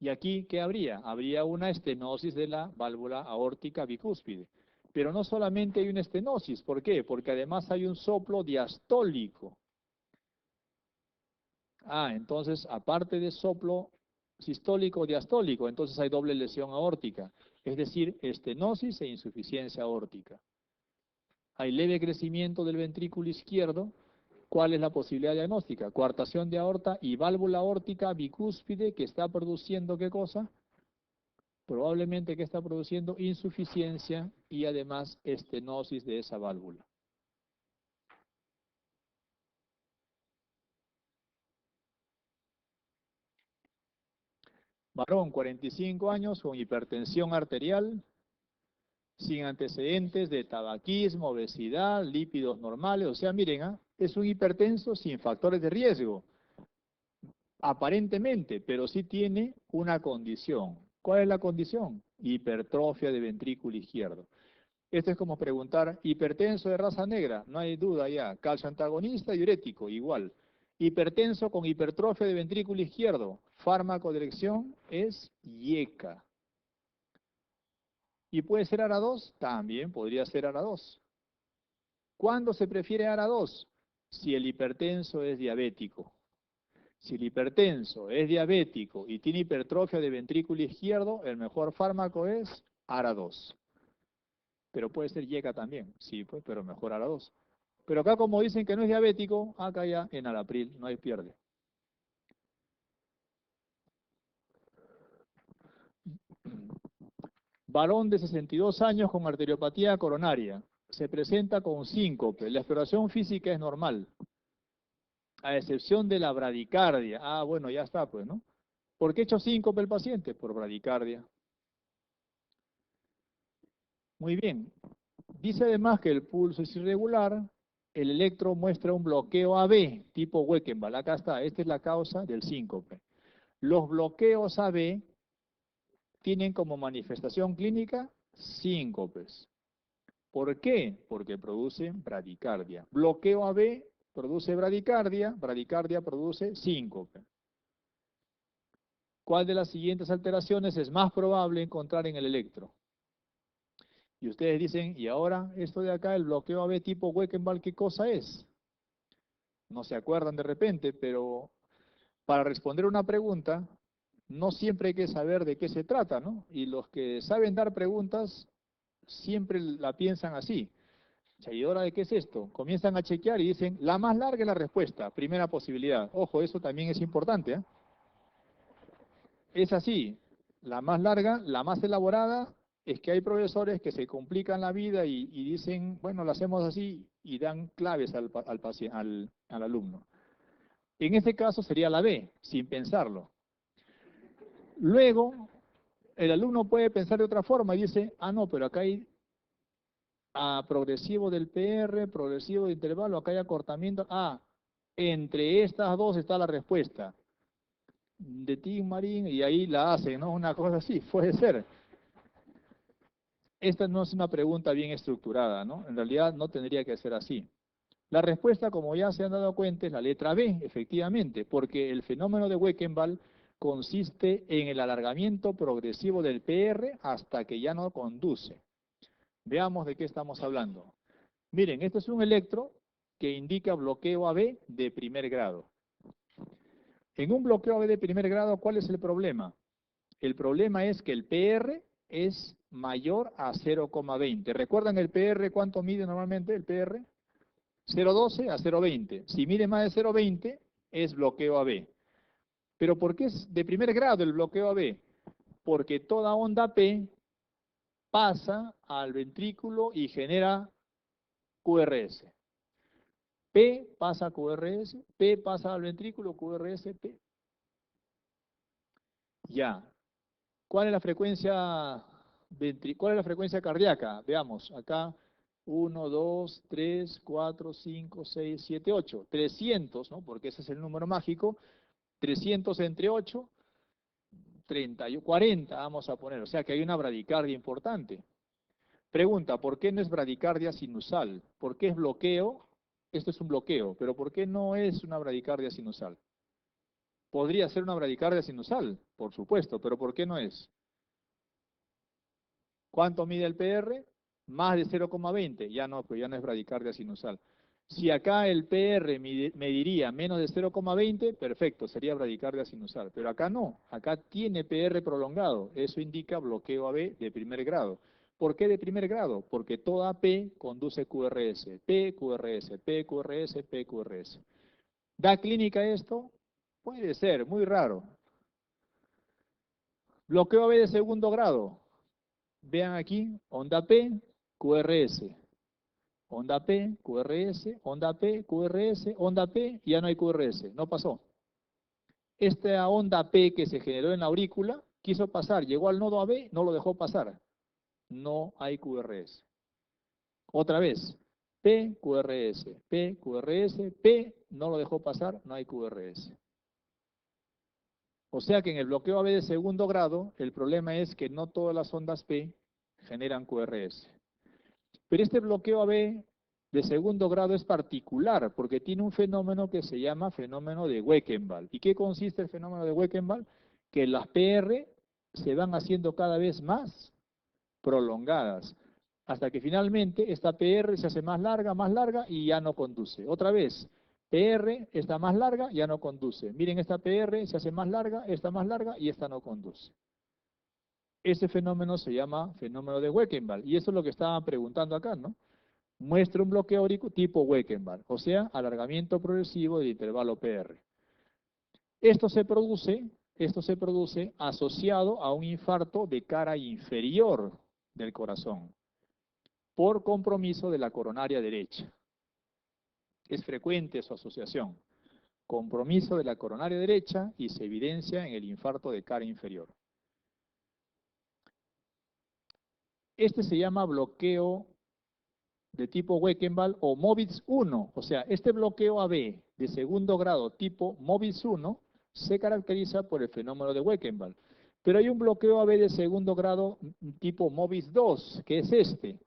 ¿Y aquí qué habría? Habría una estenosis de la válvula aórtica bicúspide. Pero no solamente hay una estenosis, ¿por qué? Porque además hay un soplo diastólico. Entonces, aparte de soplo sistólico o diastólico, entonces hay doble lesión aórtica, es decir, estenosis e insuficiencia aórtica. Hay leve crecimiento del ventrículo izquierdo. ¿Cuál es la posibilidad diagnóstica? Coartación de aorta y válvula aórtica bicúspide que está produciendo, ¿qué cosa? Probablemente que está produciendo insuficiencia y además estenosis de esa válvula. Varón, 45 años, con hipertensión arterial, sin antecedentes de tabaquismo, obesidad, lípidos normales. O sea, miren, es un hipertenso sin factores de riesgo, aparentemente, pero sí tiene una condición. ¿Cuál es la condición? Hipertrofia de ventrículo izquierdo. Esto es como preguntar, hipertenso de raza negra, no hay duda ya, calcio antagonista, diurético, igual. Hipertenso con hipertrofia de ventrículo izquierdo, fármaco de elección es IECA. ¿Y puede ser ARA2? También podría ser ARA2. ¿Cuándo se prefiere ARA2? Si el hipertenso es diabético. Si el hipertenso es diabético y tiene hipertrofia de ventrículo izquierdo, el mejor fármaco es ARA2. Pero puede ser IECA también, sí, pues, pero mejor ARA2. Pero acá como dicen que no es diabético, acá ya en Alapril no hay pierde. Varón de 62 años con arteriopatía coronaria. Se presenta con síncope. La exploración física es normal, a excepción de la bradicardia. Bueno, ya está, pues, ¿no? ¿Por qué ha hecho síncope el paciente? Por bradicardia. Muy bien. Dice además que el pulso es irregular, el electro muestra un bloqueo AB, tipo Weckenbach. Acá está, esta es la causa del síncope. Los bloqueos AB tienen como manifestación clínica síncopes. ¿Por qué? Porque producen bradicardia. Bloqueo AB produce bradicardia, bradicardia produce síncope. ¿Cuál de las siguientes alteraciones es más probable encontrar en el electro? Y ustedes dicen, ¿y ahora esto de acá, el bloqueo AB tipo Weckenbach, qué cosa es? No se acuerdan de repente, pero para responder una pregunta, no siempre hay que saber de qué se trata, ¿no? Y los que saben dar preguntas siempre la piensan así. ¿Y ahora de qué es esto? Comienzan a chequear y dicen, la más larga es la respuesta, primera posibilidad. Ojo, eso también es importante, ¿eh? Es así, la más larga, la más elaborada, es que hay profesores que se complican la vida y dicen, bueno, lo hacemos así y dan claves al alumno. En este caso sería la B, sin pensarlo. Luego, el alumno puede pensar de otra forma y dice, no, pero acá hay progresivo del PR, progresivo de intervalo, acá hay acortamiento. Entre estas dos está la respuesta. de Tim Marín y ahí la hacen, ¿no? Una cosa así, puede ser. Esta no es una pregunta bien estructurada, ¿no? En realidad no tendría que ser así. La respuesta, como ya se han dado cuenta, es la letra B, efectivamente, porque el fenómeno de Wekenball consiste en el alargamiento progresivo del PR hasta que ya no conduce. Veamos de qué estamos hablando. Miren, este es un electro que indica bloqueo AB de primer grado. En un bloqueo AB de primer grado, ¿cuál es el problema? El problema es que el PR es mayor a 0,20. ¿Recuerdan el PR cuánto mide normalmente el PR? 0,12 a 0,20. Si mide más de 0,20 es bloqueo AB. ¿Pero por qué es de primer grado el bloqueo AB? Porque toda onda P pasa al ventrículo y genera QRS. P pasa a QRS, P pasa al ventrículo, QRS, P. Ya. ¿Cuál es la frecuencia cuál es la frecuencia cardíaca? Veamos, acá 1, 2, 3, 4, 5, 6, 7, 8. 300, ¿no? Porque ese es el número mágico. 300 entre 8, 30 y 40 vamos a poner. O sea que hay una bradicardia importante. Pregunta, ¿por qué no es bradicardia sinusal? ¿Por qué es bloqueo? Esto es un bloqueo, pero ¿por qué no es una bradicardia sinusal? Podría ser una bradicardia sinusal, por supuesto, pero ¿por qué no es? ¿Cuánto mide el PR? Más de 0,20. Ya no, pues ya no es bradicardia sinusal. Si acá el PR mediría menos de 0,20, perfecto, sería bradicardia sinusal. Pero acá no, acá tiene PR prolongado. Eso indica bloqueo AB de primer grado. ¿Por qué de primer grado? Porque toda P conduce QRS. P, QRS, P, QRS, P, QRS. ¿Da clínica esto? Puede ser, muy raro. Bloqueo AB de segundo grado. Vean aquí, onda P, QRS. Onda P, QRS, onda P, QRS, onda P, ya no hay QRS, no pasó. Esta onda P que se generó en la aurícula, quiso pasar, llegó al nodo AB, no lo dejó pasar. No hay QRS. Otra vez, P, QRS, P, QRS, P, no lo dejó pasar, no hay QRS. O sea que en el bloqueo AB de segundo grado, el problema es que no todas las ondas P generan QRS. Pero este bloqueo AB de segundo grado es particular porque tiene un fenómeno que se llama fenómeno de Wekenball. ¿Y qué consiste el fenómeno de Wekenball? Que las PR se van haciendo cada vez más prolongadas, hasta que finalmente esta PR se hace más larga y ya no conduce. Otra vez, PR está más larga, ya no conduce. Miren, esta PR se hace más larga y esta no conduce. Ese fenómeno se llama fenómeno de Wekenball, y eso es lo que estaban preguntando acá, ¿no? Muestra un bloqueo auricular tipo Wekenball, o sea, alargamiento progresivo del intervalo PR. Esto se produce asociado a un infarto de cara inferior del corazón, por compromiso de la coronaria derecha. Es frecuente su asociación. Compromiso de la coronaria derecha y se evidencia en el infarto de cara inferior. Este se llama bloqueo de tipo Wekenball o MOBITZ 1, o sea, este bloqueo AB de segundo grado tipo MOBITZ 1 se caracteriza por el fenómeno de Wekenball. Pero hay un bloqueo AB de segundo grado tipo MOBITZ 2, que es este.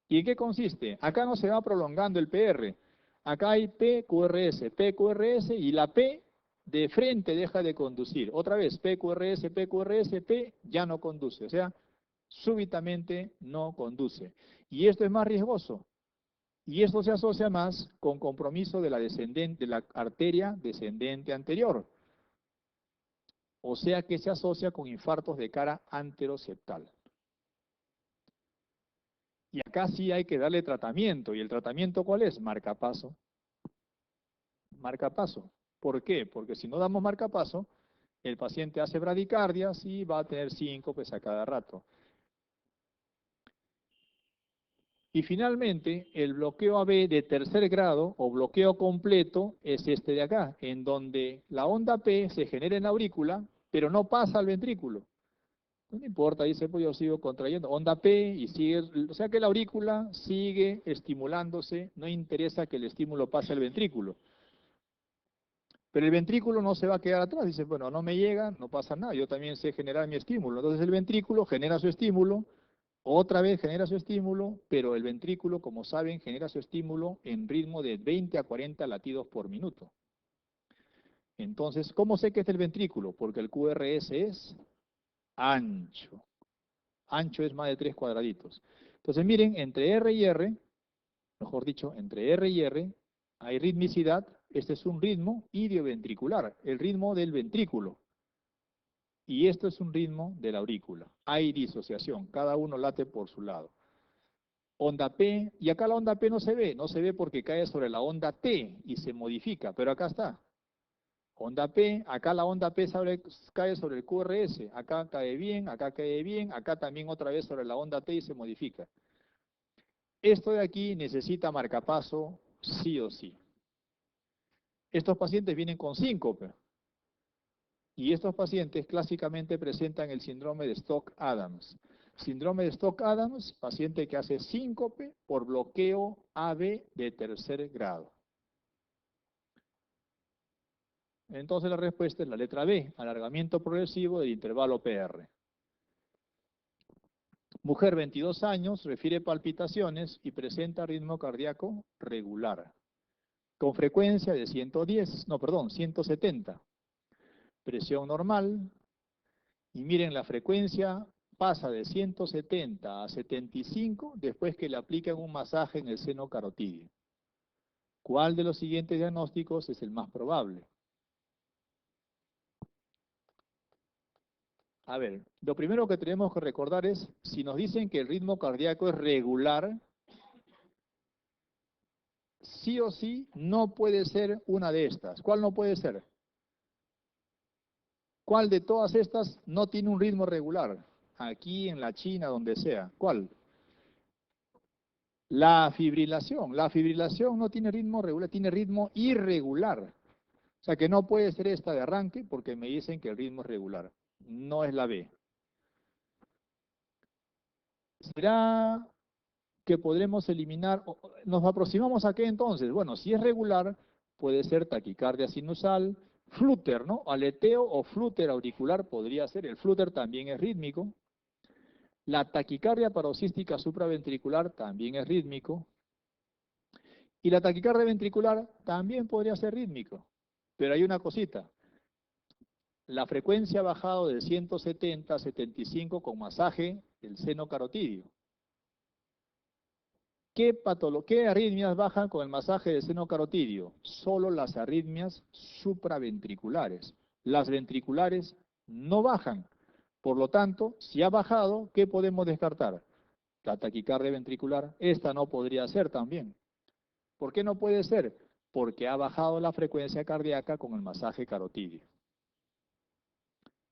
¿Y en qué consiste? Acá no se va prolongando el PR. Acá hay PQRS, PQRS y la P de frente deja de conducir. Otra vez, PQRS, PQRS, P ya no conduce. O sea, súbitamente no conduce. Y esto es más riesgoso. Y esto se asocia más con compromiso de la arteria descendente anterior. O sea que se asocia con infartos de cara anteroseptal. Y acá sí hay que darle tratamiento. ¿Y el tratamiento cuál es? Marcapaso. Marcapaso. ¿Por qué? Porque si no damos marcapaso, el paciente hace bradicardias y va a tener síncopes a cada rato. Y finalmente, el bloqueo AB de tercer grado o bloqueo completo es este de acá, en donde la onda P se genera en la aurícula, pero no pasa al ventrículo. No importa, dice, pues yo sigo contrayendo onda P y sigue, o sea que la aurícula sigue estimulándose, no interesa que el estímulo pase al ventrículo. Pero el ventrículo no se va a quedar atrás, dice, bueno, no me llega, no pasa nada, yo también sé generar mi estímulo. Entonces el ventrículo genera su estímulo, otra vez genera su estímulo, pero el ventrículo, como saben, genera su estímulo en ritmo de 20 a 40 latidos por minuto. Entonces, ¿cómo sé que es el ventrículo? Porque el QRS es ancho. Ancho es más de 3 cuadraditos. Entonces, miren, entre R y R, mejor dicho, entre R y R, hay ritmicidad. Este es un ritmo idioventricular, el ritmo del ventrículo. Y esto es un ritmo de la aurícula. Hay disociación, cada uno late por su lado. Onda P, y acá la onda P no se ve porque cae sobre la onda T y se modifica, pero acá está. Onda P, acá la onda P cae sobre el QRS, acá cae bien, acá también otra vez sobre la onda T y se modifica. Esto de aquí necesita marcapaso sí o sí. Estos pacientes vienen con síncope. Y estos pacientes clásicamente presentan el síndrome de Stock-Adams. Síndrome de Stock-Adams, paciente que hace síncope por bloqueo AB de tercer grado. Entonces la respuesta es la letra B, alargamiento progresivo del intervalo PR. Mujer 22 años, refiere palpitaciones y presenta ritmo cardíaco regular, con frecuencia de 170. Presión normal, y miren, la frecuencia pasa de 170 a 75 después que le aplican un masaje en el seno carotidio. ¿Cuál de los siguientes diagnósticos es el más probable? A ver, lo primero que tenemos que recordar es, si nos dicen que el ritmo cardíaco es regular, sí o sí no puede ser una de estas. ¿Cuál no puede ser? ¿Cuál de todas estas no tiene un ritmo regular? Aquí, en la China, donde sea. ¿Cuál? La fibrilación. La fibrilación no tiene ritmo regular, tiene ritmo irregular. O sea que no puede ser esta de arranque porque me dicen que el ritmo es regular. No es la B. ¿Será que podremos eliminar? ¿Nos aproximamos a qué entonces? Bueno, si es regular, puede ser taquicardia sinusal, flúter, ¿no? Aleteo o flúter auricular podría ser. El flúter también es rítmico. La taquicardia paroxística supraventricular también es rítmico. Y la taquicardia ventricular también podría ser rítmico. Pero hay una cosita. La frecuencia ha bajado de 170 a 75 con masaje del seno carotidio. ¿Qué arritmias bajan con el masaje del seno carotidio? Solo las arritmias supraventriculares. Las ventriculares no bajan. Por lo tanto, si ha bajado, ¿qué podemos descartar? La taquicardia ventricular, esta no podría ser también. ¿Por qué no puede ser? Porque ha bajado la frecuencia cardíaca con el masaje carotidio.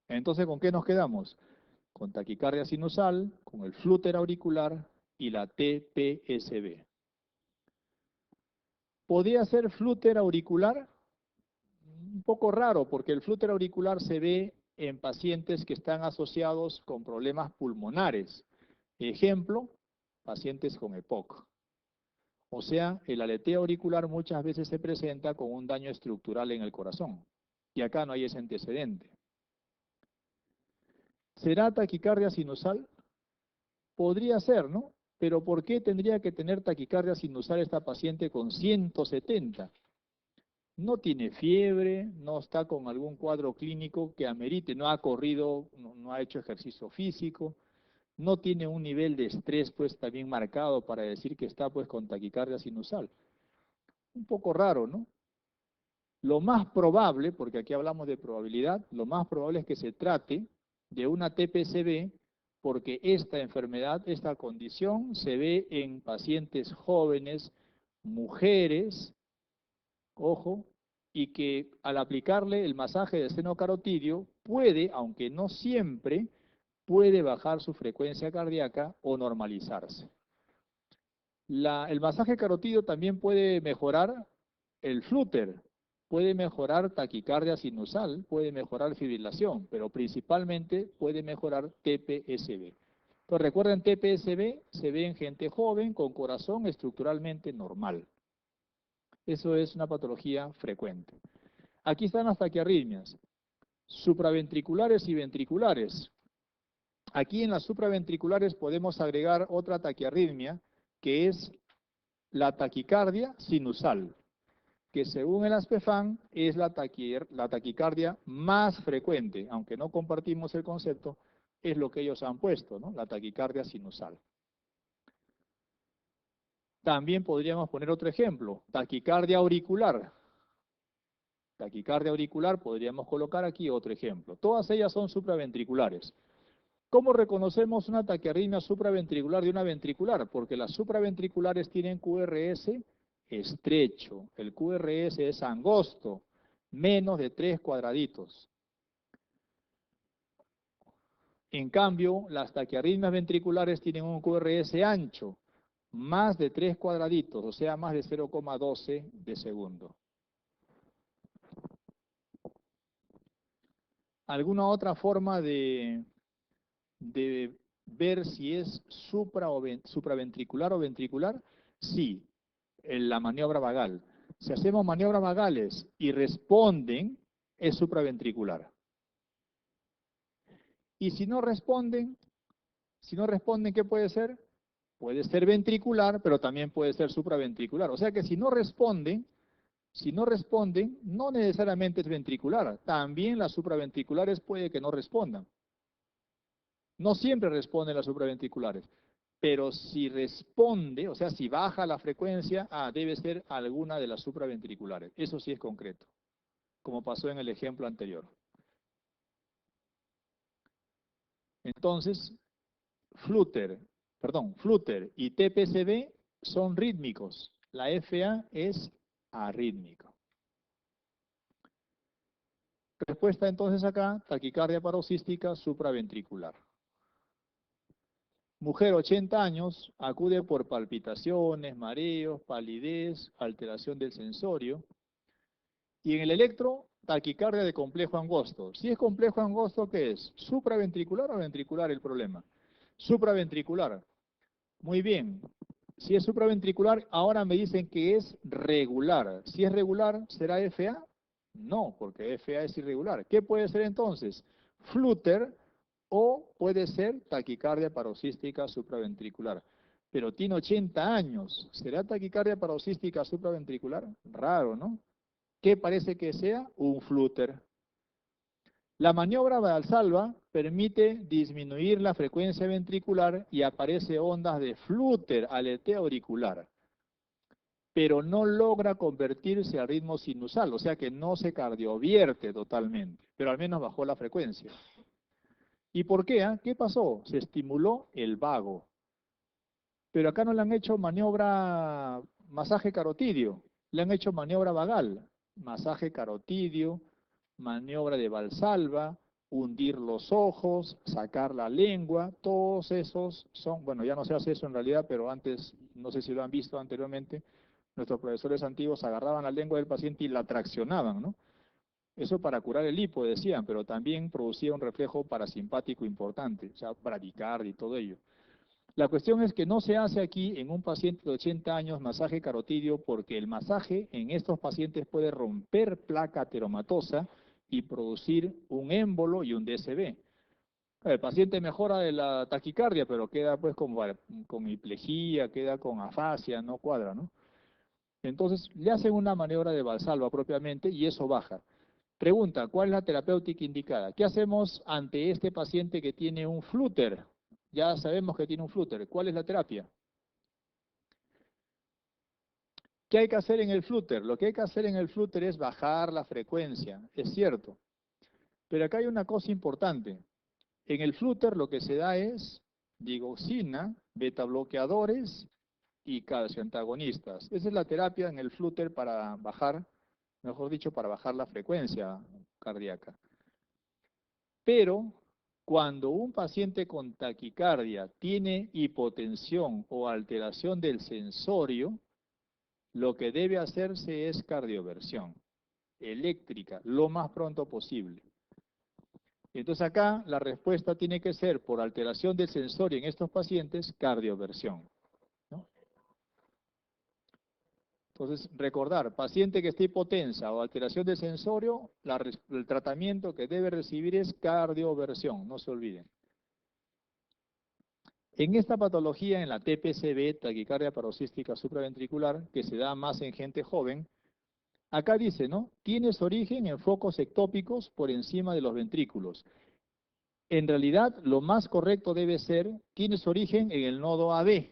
Entonces, ¿con qué nos quedamos? Con taquicardia sinusal, con el flúter auricular y la TPSB. ¿Podría ser flúter auricular? Un poco raro, porque el flúter auricular se ve en pacientes que están asociados con problemas pulmonares. Ejemplo, pacientes con EPOC. O sea, el aleteo auricular muchas veces se presenta con un daño estructural en el corazón. Y acá no hay ese antecedente. ¿Será taquicardia sinusal? Podría ser, ¿no? Pero ¿por qué tendría que tener taquicardia sinusal esta paciente con 170? No tiene fiebre, no está con algún cuadro clínico que amerite, no ha corrido, no ha hecho ejercicio físico, no tiene un nivel de estrés pues también marcado para decir que está pues con taquicardia sinusal. Un poco raro, ¿no? Lo más probable, porque aquí hablamos de probabilidad, lo más probable es que se trate de una TPCB porque esta enfermedad, esta condición se ve en pacientes jóvenes, mujeres, ojo, y que al aplicarle el masaje de seno carotidio puede, aunque no siempre, puede bajar su frecuencia cardíaca o normalizarse. El masaje carotidio también puede mejorar el flúter, puede mejorar taquicardia sinusal, puede mejorar fibrilación, pero principalmente puede mejorar TPSB. Entonces recuerden, TPSB se ve en gente joven con corazón estructuralmente normal. Eso es una patología frecuente. Aquí están las taquiarritmias, supraventriculares y ventriculares. Aquí en las supraventriculares podemos agregar otra taquiarritmia, que es la taquicardia sinusal, que según el ASPEFAN es la taquicardia más frecuente, aunque no compartimos el concepto, es lo que ellos han puesto, ¿no? La taquicardia sinusal. También podríamos poner otro ejemplo, taquicardia auricular. Taquicardia auricular, podríamos colocar aquí otro ejemplo. Todas ellas son supraventriculares. ¿Cómo reconocemos una taquiarritmia supraventricular de una ventricular? Porque las supraventriculares tienen QRS estrecho, el QRS es angosto, menos de 3 cuadraditos. En cambio, las taquiarritmias ventriculares tienen un QRS ancho, más de 3 cuadraditos, o sea, más de 0,12 de segundo. ¿Alguna otra forma de ver si es supraventricular o ventricular? Sí, en la maniobra vagal. Si hacemos maniobras vagales y responden, es supraventricular. Y si no responden, ¿qué puede ser? Puede ser ventricular, pero también puede ser supraventricular. O sea que si no responden, no necesariamente es ventricular. También las supraventriculares puede que no respondan. No siempre responden las supraventriculares. Pero si responde, o sea, si baja la frecuencia, debe ser alguna de las supraventriculares. Eso sí es concreto, como pasó en el ejemplo anterior. Entonces, Flutter y TPCB son rítmicos. La FA es arrítmico. Respuesta entonces acá, taquicardia paroxística supraventricular. Mujer 80 años, acude por palpitaciones, mareos, palidez, alteración del sensorio. Y en el electro, taquicardia de complejo angosto. Si es complejo angosto, ¿qué es? ¿Supraventricular o ventricular el problema? Supraventricular. Muy bien. Si es supraventricular, ahora me dicen que es regular. Si es regular, ¿será FA? No, porque FA es irregular. ¿Qué puede ser entonces? Flutter o puede ser taquicardia paroxística supraventricular. Pero tiene 80 años. ¿Será taquicardia paroxística supraventricular? Raro, ¿no? ¿Qué parece que sea? Un flutter. La maniobra Valsalva permite disminuir la frecuencia ventricular y aparece ondas de flutter, aleteo auricular, pero no logra convertirse a ritmo sinusal, o sea que no se cardiovierte totalmente, pero al menos bajó la frecuencia. ¿Y por qué? ¿Qué pasó? Se estimuló el vago. Pero acá no le han hecho maniobra masaje carotidio, le han hecho maniobra vagal, masaje carotidio, maniobra de Valsalva, hundir los ojos, sacar la lengua, todos esos son, bueno, ya no se hace eso en realidad, pero antes, no sé si lo han visto anteriormente, nuestros profesores antiguos agarraban la lengua del paciente y la traccionaban, ¿no? Eso para curar el hipo, decían, pero también producía un reflejo parasimpático importante, o sea, bradicardia y todo ello. La cuestión es que no se hace aquí en un paciente de 80 años masaje carotidio porque el masaje en estos pacientes puede romper placa ateromatosa y producir un émbolo y un DSB. El paciente mejora de la taquicardia, pero queda pues con hiplejía, queda con afasia, no cuadra, ¿no? Entonces le hacen una maniobra de Valsalva propiamente y eso baja. Pregunta, ¿cuál es la terapéutica indicada? ¿Qué hacemos ante este paciente que tiene un flutter? Ya sabemos que tiene un flutter. ¿Cuál es la terapia? ¿Qué hay que hacer en el flutter? Lo que hay que hacer en el flutter es bajar la frecuencia, es cierto. Pero acá hay una cosa importante. En el flutter lo que se da es digoxina, beta bloqueadores y calcio antagonistas. Esa es la terapia en el flutter para bajar, mejor dicho, para bajar la frecuencia cardíaca. Pero cuando un paciente con taquicardia tiene hipotensión o alteración del sensorio, lo que debe hacerse es cardioversión eléctrica lo más pronto posible. Entonces acá la respuesta tiene que ser por alteración del sensorio en estos pacientes, cardioversión, ¿no? Entonces, recordar, paciente que esté hipotensa o alteración de sensorio, el tratamiento que debe recibir es cardioversión, no se olviden. En esta patología, en la TPCB, taquicardia paroxística supraventricular, que se da más en gente joven, acá dice, ¿no? Tienes origen en focos ectópicos por encima de los ventrículos. En realidad, lo más correcto debe ser, tienes origen en el nodo AB.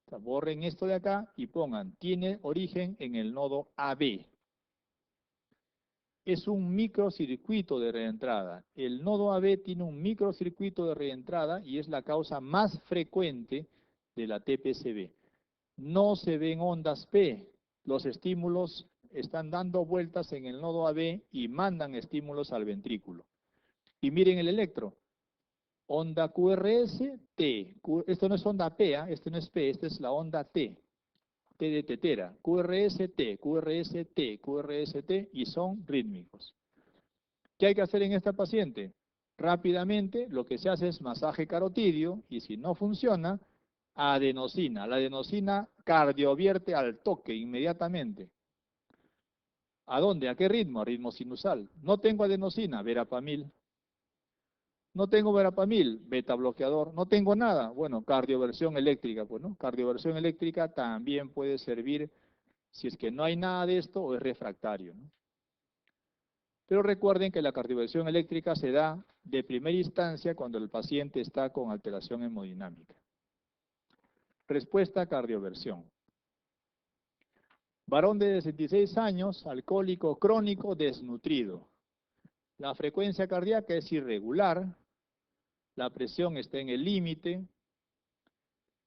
O sea, borren esto de acá y pongan, tiene origen en el nodo AB. Es un microcircuito de reentrada. El nodo AB tiene un microcircuito de reentrada y es la causa más frecuente de la TPCB. No se ven ondas P. Los estímulos están dando vueltas en el nodo AB y mandan estímulos al ventrículo. Y miren el electro. Onda QRS, T. Esto no es onda P, esto no es P, esta es la onda T. T de tetera. QRS-T, QRS-T, QRS-T y son rítmicos. ¿Qué hay que hacer en esta paciente? Rápidamente lo que se hace es masaje carotidio y si no funciona, adenosina. La adenosina cardiovierte al toque inmediatamente. ¿A dónde? ¿A qué ritmo? A ritmo sinusal. No tengo adenosina, verapamil. No tengo verapamil, beta bloqueador. No tengo nada. Bueno, cardioversión eléctrica, pues, ¿no? Cardioversión eléctrica también puede servir si es que no hay nada de esto o es refractario, ¿no? Pero recuerden que la cardioversión eléctrica se da de primera instancia cuando el paciente está con alteración hemodinámica. Respuesta a cardioversión. Varón de 66 años, alcohólico crónico, desnutrido. La frecuencia cardíaca es irregular, la presión está en el límite,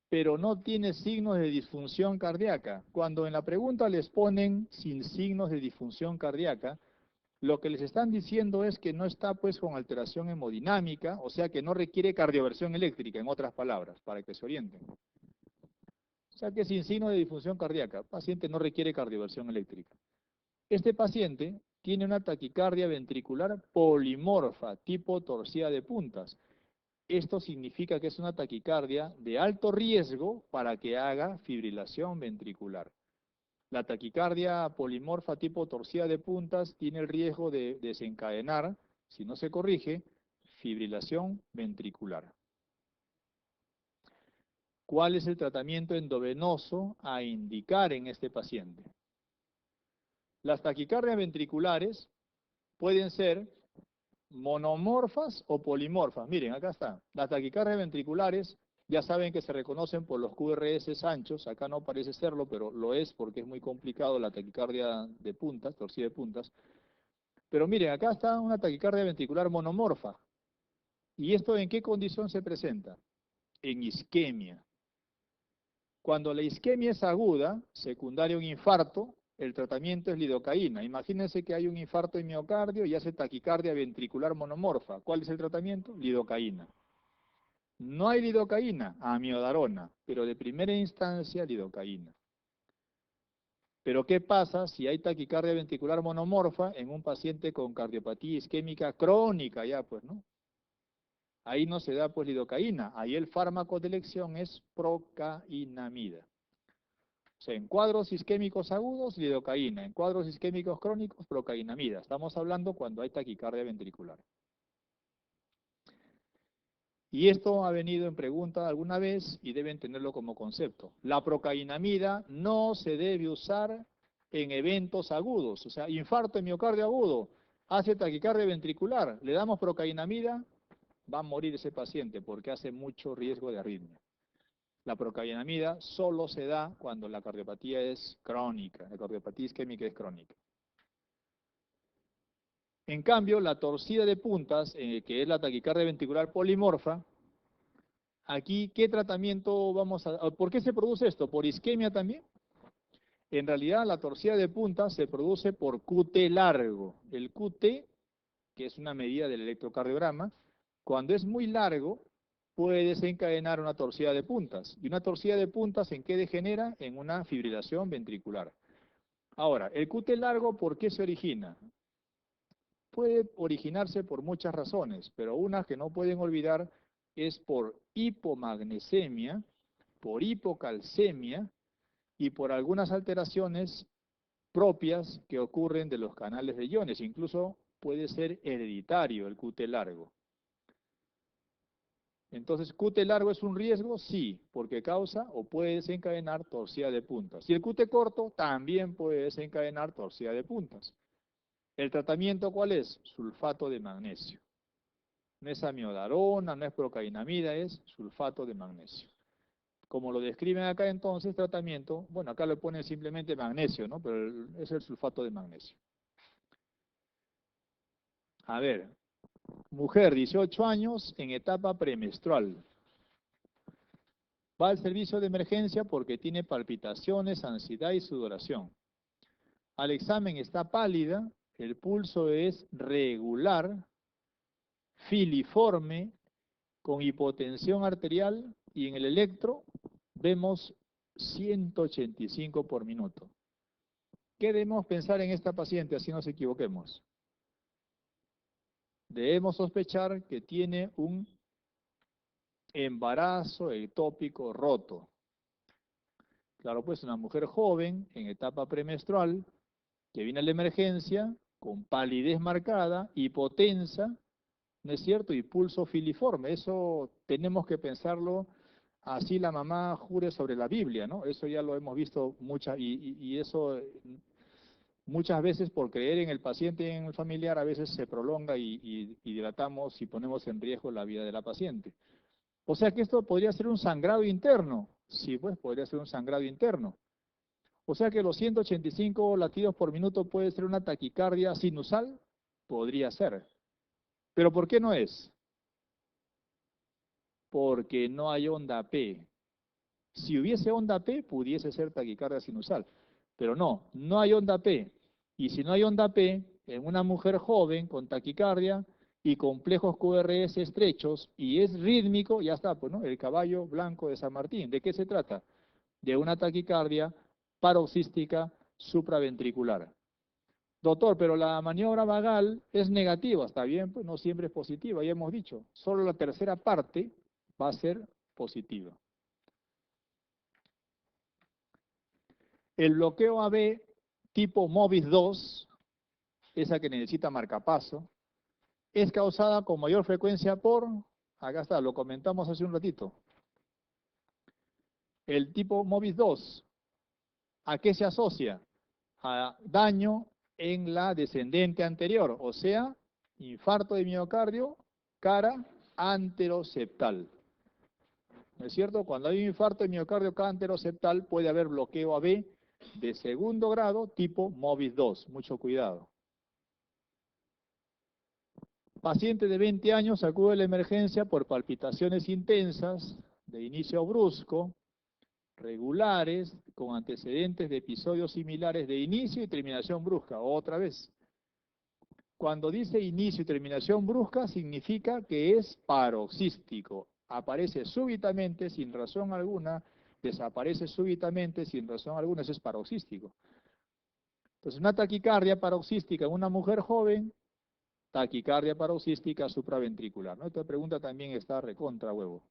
pero no tiene signos de disfunción cardíaca. Cuando en la pregunta les ponen sin signos de disfunción cardíaca, lo que les están diciendo es que no está pues con alteración hemodinámica, o sea que no requiere cardioversión eléctrica, en otras palabras, para que se orienten. O sea que sin signo de disfunción cardíaca, paciente no requiere cardioversión eléctrica. Este paciente tiene una taquicardia ventricular polimorfa, tipo torcida de puntas. Esto significa que es una taquicardia de alto riesgo para que haga fibrilación ventricular. La taquicardia polimorfa tipo torcida de puntas tiene el riesgo de desencadenar, si no se corrige, fibrilación ventricular. ¿Cuál es el tratamiento endovenoso a indicar en este paciente? Las taquicardias ventriculares pueden ser monomorfas o polimorfas. Miren, acá está. Las taquicardias ventriculares ya saben que se reconocen por los QRS anchos. Acá no parece serlo, pero lo es porque es muy complicado la taquicardia de puntas, torcida de puntas. Pero miren, acá está una taquicardia ventricular monomorfa. ¿Y esto en qué condición se presenta? En isquemia. Cuando la isquemia es aguda, secundaria a un infarto, el tratamiento es lidocaína. Imagínense que hay un infarto en miocardio y hace taquicardia ventricular monomorfa. ¿Cuál es el tratamiento? Lidocaína. No hay lidocaína, amiodarona, pero de primera instancia lidocaína. Pero ¿qué pasa si hay taquicardia ventricular monomorfa en un paciente con cardiopatía isquémica crónica ya, pues, ¿no? Ahí no se da pues lidocaína, ahí el fármaco de elección es procainamida. O sea, en cuadros isquémicos agudos, lidocaína, en cuadros isquémicos crónicos, procainamida. Estamos hablando cuando hay taquicardia ventricular. Y esto ha venido en pregunta alguna vez y deben tenerlo como concepto. La procainamida no se debe usar en eventos agudos, o sea, infarto en miocardio agudo, hace taquicardia ventricular, le damos procainamida, va a morir ese paciente porque hace mucho riesgo de arritmia. La procainamida solo se da cuando la cardiopatía es crónica, la cardiopatía isquémica es crónica. En cambio, la torcida de puntas, que es la taquicardia ventricular polimorfa, aquí, ¿qué tratamiento vamos a...? ¿Por qué se produce esto? ¿Por isquemia también? En realidad, la torcida de puntas se produce por QT largo. El QT, que es una medida del electrocardiograma, cuando es muy largo, puede desencadenar una torcida de puntas. ¿Y una torcida de puntas en qué degenera? En una fibrilación ventricular. Ahora, el QT largo, ¿por qué se origina? Puede originarse por muchas razones, pero una que no pueden olvidar es por hipomagnesemia, por hipocalcemia y por algunas alteraciones propias que ocurren de los canales de iones. Incluso puede ser hereditario el QT largo. Entonces, ¿QT largo es un riesgo? Sí, porque causa o puede desencadenar torsión de puntas. Y el QT corto también puede desencadenar torsión de puntas. ¿El tratamiento cuál es? Sulfato de magnesio. No es amiodarona, no es procainamida, es sulfato de magnesio. Como lo describen acá entonces, tratamiento, bueno, acá le ponen simplemente magnesio, ¿no? Pero es el sulfato de magnesio. A ver, mujer, 18 años, en etapa premenstrual. Va al servicio de emergencia porque tiene palpitaciones, ansiedad y sudoración. Al examen está pálida, el pulso es regular, filiforme, con hipotensión arterial y en el electro vemos 185 por minuto. ¿Qué debemos pensar en esta paciente? Así no nos equivoquemos. Debemos sospechar que tiene un embarazo ectópico roto. Claro, pues una mujer joven en etapa premenstrual que viene a la emergencia con palidez marcada, hipotensa, ¿no es cierto? Y pulso filiforme. Eso tenemos que pensarlo, así la mamá jure sobre la Biblia, ¿no? Eso ya lo hemos visto y eso muchas veces por creer en el paciente y en el familiar a veces se prolonga y dilatamos y ponemos en riesgo la vida de la paciente. O sea que esto podría ser un sangrado interno. Sí, pues podría ser un sangrado interno. O sea que los 185 latidos por minuto puede ser una taquicardia sinusal. Podría ser. ¿Pero por qué no es? Porque no hay onda P. Si hubiese onda P, pudiese ser taquicardia sinusal. Pero no, no hay onda P. Y si no hay onda P, en una mujer joven con taquicardia y complejos QRS estrechos y es rítmico, ya está, pues, ¿no? El caballo blanco de San Martín. ¿De qué se trata? De una taquicardia paroxística supraventricular. Doctor, pero la maniobra vagal es negativa, está bien, pues no siempre es positiva, ya hemos dicho. Solo la tercera parte va a ser positiva. El bloqueo AB tipo MOBIS 2, esa que necesita marcapaso, es causada con mayor frecuencia por, acá está, lo comentamos hace un ratito. El tipo MOBIS 2, ¿a qué se asocia? A daño en la descendente anterior, o sea, infarto de miocardio, cara anteroseptal. ¿No es cierto? Cuando hay un infarto de miocardio cara anteroseptal puede haber bloqueo AB de segundo grado tipo MOBIS 2. Mucho cuidado. Paciente de 20 años acude a la emergencia por palpitaciones intensas, de inicio brusco, regulares, con antecedentes de episodios similares de inicio y terminación brusca. Otra vez. Cuando dice inicio y terminación brusca, significa que es paroxístico. Aparece súbitamente, sin razón alguna, desaparece súbitamente, sin razón alguna, eso es paroxístico. Entonces, una taquicardia paroxística en una mujer joven, taquicardia paroxística supraventricular, ¿no? Esta pregunta también está recontra huevo.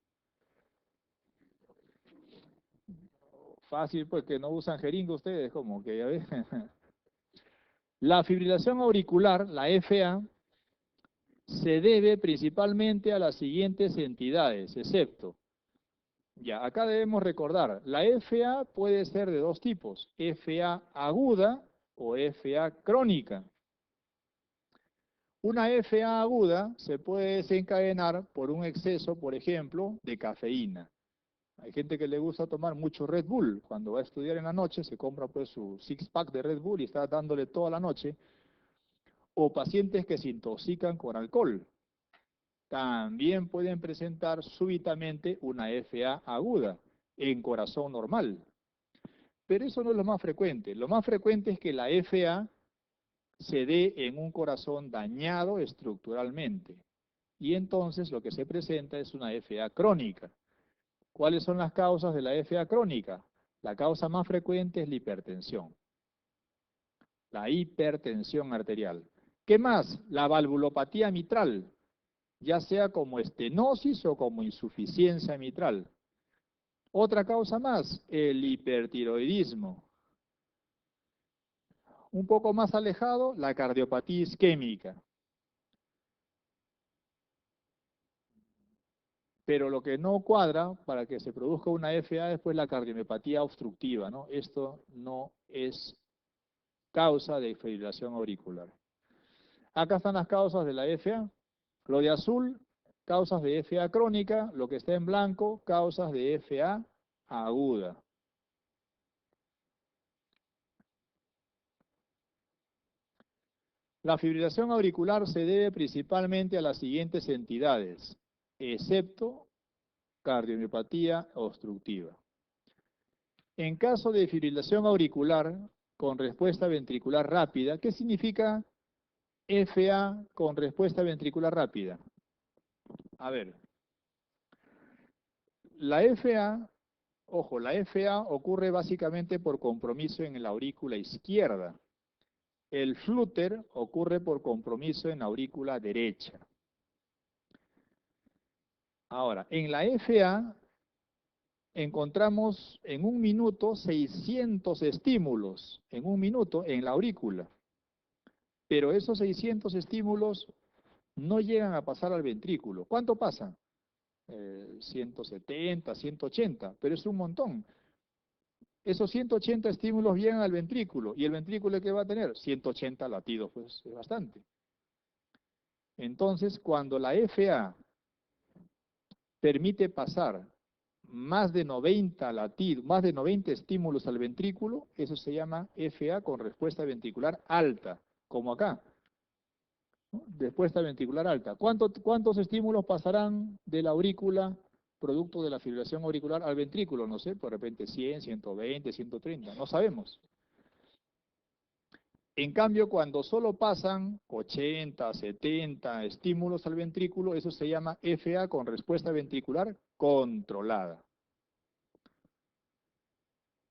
Fácil, pues, que no usan jeringa ustedes, como que ya ven. La fibrilación auricular, la FA, se debe principalmente a las siguientes entidades, excepto, ya, acá debemos recordar, la FA puede ser de dos tipos, FA aguda o FA crónica. Una FA aguda se puede desencadenar por un exceso, por ejemplo, de cafeína. Hay gente que le gusta tomar mucho Red Bull. Cuando va a estudiar en la noche, se compra pues su six-pack de Red Bull y está dándole toda la noche. O pacientes que se intoxican con alcohol. También pueden presentar súbitamente una FA aguda en corazón normal. Pero eso no es lo más frecuente. Lo más frecuente es que la FA se dé en un corazón dañado estructuralmente. Y entonces lo que se presenta es una FA crónica. ¿Cuáles son las causas de la FA crónica? La causa más frecuente es la hipertensión. La hipertensión arterial. ¿Qué más? La valvulopatía mitral, ya sea como estenosis o como insuficiencia mitral. Otra causa más, el hipertiroidismo. Un poco más alejado, la cardiopatía isquémica. Pero lo que no cuadra para que se produzca una FA es pues la cardiomiopatía obstructiva, ¿no? Esto no es causa de fibrilación auricular. Acá están las causas de la FA. Lo de azul, causas de FA crónica. Lo que está en blanco, causas de FA aguda. La fibrilación auricular se debe principalmente a las siguientes entidades, excepto cardiomiopatía obstructiva. En caso de fibrilación auricular con respuesta ventricular rápida, ¿qué significa FA con respuesta ventricular rápida? A ver, la FA, ojo, la FA ocurre básicamente por compromiso en la aurícula izquierda. El flúter ocurre por compromiso en la aurícula derecha. Ahora, en la FA encontramos en un minuto 600 estímulos, en un minuto en la aurícula. Pero esos 600 estímulos no llegan a pasar al ventrículo. ¿Cuánto pasan? 170, 180, pero es un montón. Esos 180 estímulos llegan al ventrículo, y el ventrículo ¿qué va a tener? 180 latidos, pues es bastante. Entonces, cuando la FA permite pasar más de 90 latidos, más de 90 estímulos al ventrículo, eso se llama FA con respuesta ventricular alta, como acá, ¿no? Respuesta ventricular alta. ¿Cuántos estímulos pasarán de la aurícula, producto de la fibrilación auricular, al ventrículo? No sé, por repente 100, 120, 130, no sabemos. En cambio, cuando solo pasan 80, 70 estímulos al ventrículo, eso se llama FA con respuesta ventricular controlada.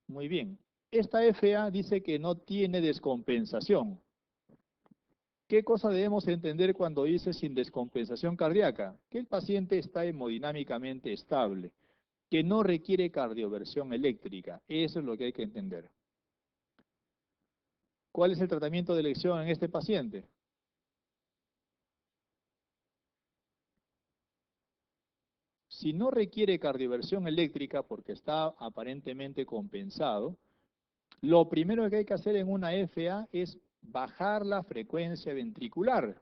Muy bien. Esta FA dice que no tiene descompensación. ¿Qué cosa debemos entender cuando dice sin descompensación cardíaca? Que el paciente está hemodinámicamente estable, que no requiere cardioversión eléctrica. Eso es lo que hay que entender. ¿Cuál es el tratamiento de elección en este paciente? Si no requiere cardioversión eléctrica porque está aparentemente compensado, lo primero que hay que hacer en una FA es bajar la frecuencia ventricular.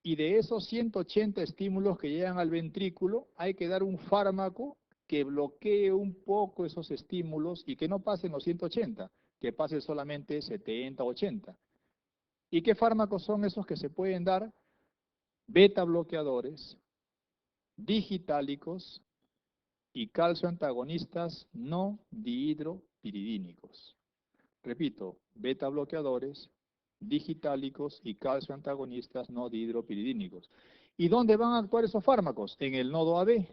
Y de esos 180 estímulos que llegan al ventrículo, hay que dar un fármaco que bloquee un poco esos estímulos y que no pasen los 180, que pase solamente 70, 80. ¿Y qué fármacos son esos que se pueden dar? Beta bloqueadores, digitálicos y calcio antagonistas no dihidropiridínicos. Repito, beta bloqueadores, digitálicos y calcio antagonistas no dihidropiridínicos. ¿Y dónde van a actuar esos fármacos? En el nodo AB.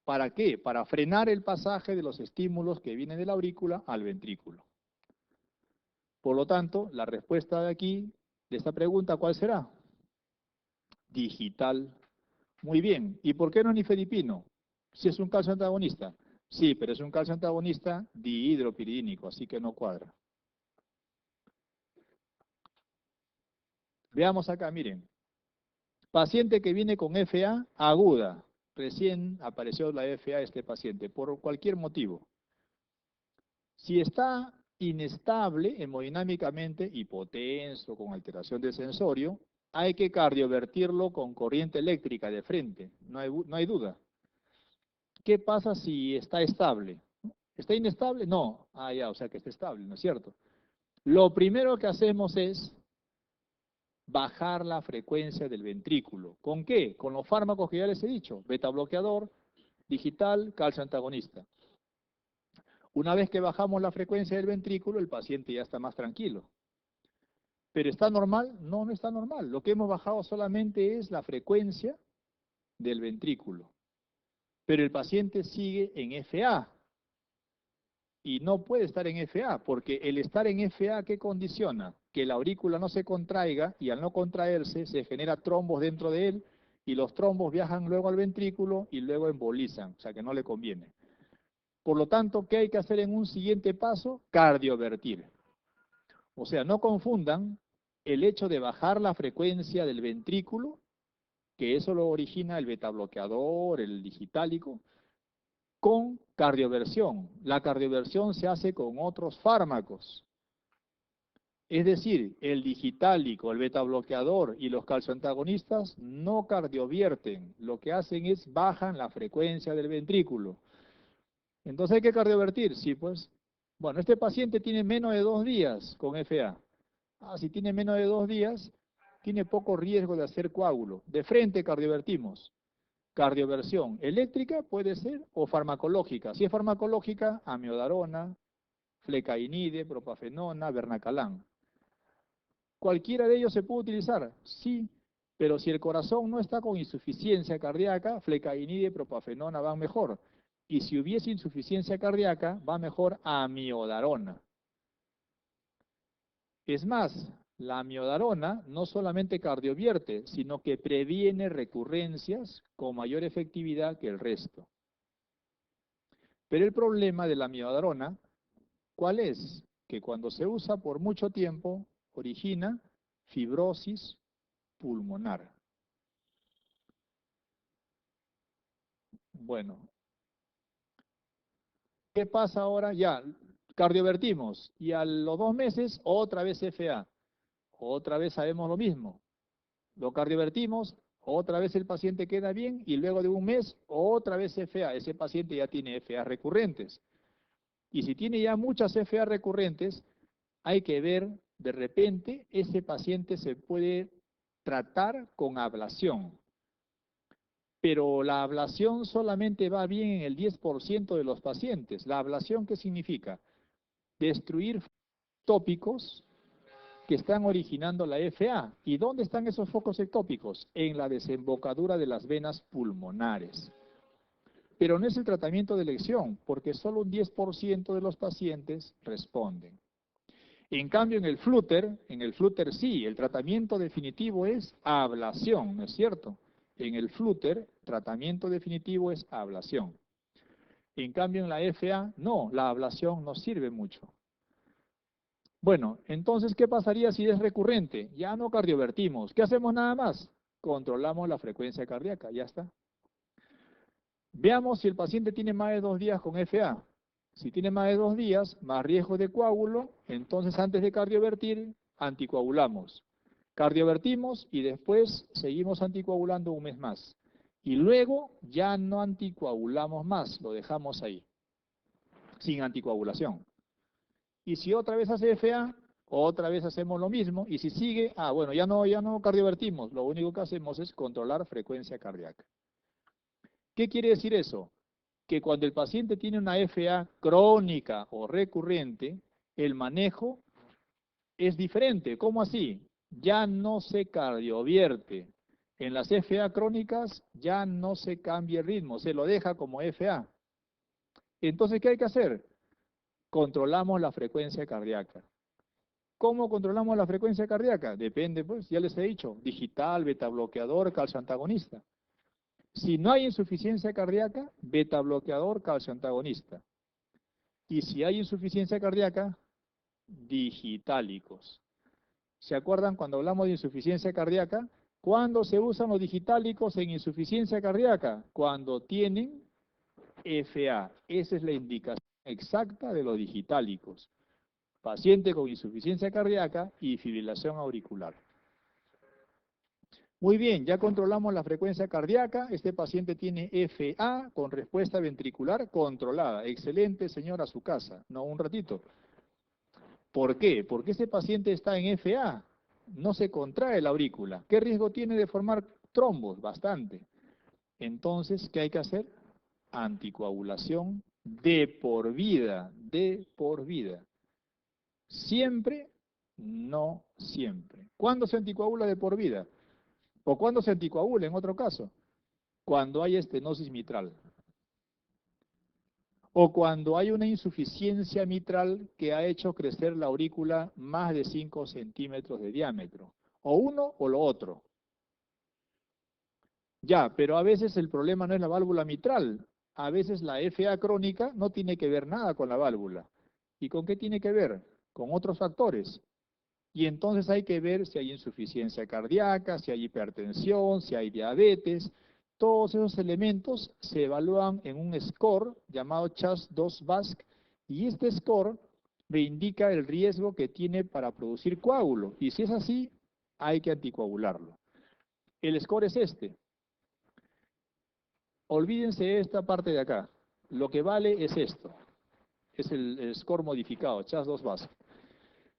¿Para qué? Para frenar el pasaje de los estímulos que vienen de la aurícula al ventrículo. Por lo tanto, la respuesta de aquí, de esta pregunta, ¿cuál será? Digital. Muy bien. ¿Y por qué no nifedipino? Si es un calcio antagonista. Sí, pero es un calcio antagonista dihidropiridínico, así que no cuadra. Veamos acá, miren. Paciente que viene con FA aguda. Recién apareció la FA a este paciente, por cualquier motivo. Si está inestable hemodinámicamente, hipotenso, con alteración de sensorio, hay que cardiovertirlo con corriente eléctrica de frente, no hay duda. ¿Qué pasa si está estable? ¿Está inestable? No. Ah, ya, o sea que está estable, ¿no es cierto? Lo primero que hacemos es bajar la frecuencia del ventrículo. ¿Con qué? Con los fármacos que ya les he dicho, beta bloqueador, digital, calcio antagonista. Una vez que bajamos la frecuencia del ventrículo, el paciente ya está más tranquilo. ¿Pero está normal? No, no está normal. Lo que hemos bajado solamente es la frecuencia del ventrículo. Pero el paciente sigue en FA. Y no puede estar en FA, porque el estar en FA, ¿qué condiciona? Que la aurícula no se contraiga, y al no contraerse, se genera trombos dentro de él, y los trombos viajan luego al ventrículo y luego embolizan, o sea que no le conviene. Por lo tanto, ¿qué hay que hacer en un siguiente paso? Cardiovertir. O sea, no confundan el hecho de bajar la frecuencia del ventrículo, que eso lo origina el betabloqueador, el digitálico, con cardioversión. La cardioversión se hace con otros fármacos. Es decir, el digitálico, el betabloqueador y los calcioantagonistas no cardiovierten. Lo que hacen es bajan la frecuencia del ventrículo. Entonces hay que cardiovertir, sí, pues. Bueno, este paciente tiene menos de 2 días con FA. Si tiene menos de 2 días, tiene poco riesgo de hacer coágulo. De frente cardiovertimos. Cardioversión eléctrica puede ser o farmacológica. Si es farmacológica, amiodarona, flecainide, propafenona, vernacalán. ¿Cualquiera de ellos se puede utilizar? Sí, pero si el corazón no está con insuficiencia cardíaca, flecainide y propafenona van mejor. Y si hubiese insuficiencia cardíaca, va mejor amiodarona. Es más, la amiodarona no solamente cardiovierte, sino que previene recurrencias con mayor efectividad que el resto. Pero el problema de la amiodarona, ¿cuál es? Que cuando se usa por mucho tiempo, origina fibrosis pulmonar. Bueno, ¿qué pasa ahora? Ya, cardiovertimos y a los 2 meses otra vez FA. Otra vez sabemos lo mismo. Lo cardiovertimos, otra vez el paciente queda bien y luego de 1 mes otra vez FA. Ese paciente ya tiene FA recurrentes. Y si tiene ya muchas FA recurrentes, hay que ver, de repente, ese paciente se puede tratar con ablación. Pero la ablación solamente va bien en el 10% de los pacientes. ¿La ablación qué significa? Destruir tópicos que están originando la FA. ¿Y dónde están esos focos ectópicos? En la desembocadura de las venas pulmonares. Pero no es el tratamiento de elección, porque solo un 10% de los pacientes responden. En cambio, en el flúter sí, el tratamiento definitivo es ablación, ¿no es cierto? En el flúter, tratamiento definitivo es ablación. En cambio, en la FA, no, la ablación no sirve mucho. Bueno, entonces, ¿qué pasaría si es recurrente? Ya no cardiovertimos. ¿Qué hacemos nada más? Controlamos la frecuencia cardíaca, ya está. Veamos si el paciente tiene más de 2 días con FA. Si tiene más de 2 días, más riesgo de coágulo, entonces antes de cardiovertir, anticoagulamos. Cardiovertimos y después seguimos anticoagulando 1 mes más. Y luego ya no anticoagulamos más, lo dejamos ahí, sin anticoagulación. Y si otra vez hace FA, otra vez hacemos lo mismo. Y si sigue, bueno, ya no cardiovertimos, lo único que hacemos es controlar frecuencia cardíaca. ¿Qué quiere decir eso? Que cuando el paciente tiene una FA crónica o recurrente, el manejo es diferente. ¿Cómo así? Ya no se cardiovierte. En las FA crónicas ya no se cambia el ritmo, se lo deja como FA. Entonces, ¿qué hay que hacer? Controlamos la frecuencia cardíaca. ¿Cómo controlamos la frecuencia cardíaca? Depende, pues, ya les he dicho, digital, betabloqueador, calcioantagonista. Si no hay insuficiencia cardíaca, betabloqueador, calcioantagonista. Y si hay insuficiencia cardíaca, digitálicos. ¿Se acuerdan cuando hablamos de insuficiencia cardíaca? ¿Cuándo se usan los digitálicos en insuficiencia cardíaca? Cuando tienen FA. Esa es la indicación exacta de los digitálicos. Paciente con insuficiencia cardíaca y fibrilación auricular. Muy bien, ya controlamos la frecuencia cardíaca. Este paciente tiene FA con respuesta ventricular controlada. Excelente, señor, a su casa. No, un ratito. ¿Por qué? Porque este paciente está en FA. No se contrae la aurícula. ¿Qué riesgo tiene de formar trombos? Bastante. Entonces, ¿qué hay que hacer? Anticoagulación de por vida. De por vida. Siempre, no siempre. ¿Cuándo se anticoagula de por vida? ¿O cuándo se anticoagula en otro caso? Cuando hay estenosis mitral. O cuando hay una insuficiencia mitral que ha hecho crecer la aurícula más de 5 centímetros de diámetro. O uno o lo otro. Ya, pero a veces el problema no es la válvula mitral. A veces la FA crónica no tiene que ver nada con la válvula. ¿Y con qué tiene que ver? Con otros factores. Y entonces hay que ver si hay insuficiencia cardíaca, si hay hipertensión, si hay diabetes. Todos esos elementos se evalúan en un score llamado CHAS-2-VASC y este score me indica el riesgo que tiene para producir coágulo. Y si es así, hay que anticoagularlo. El score es este. Olvídense de esta parte de acá. Lo que vale es esto. Es el score modificado, CHAS-2-VASC.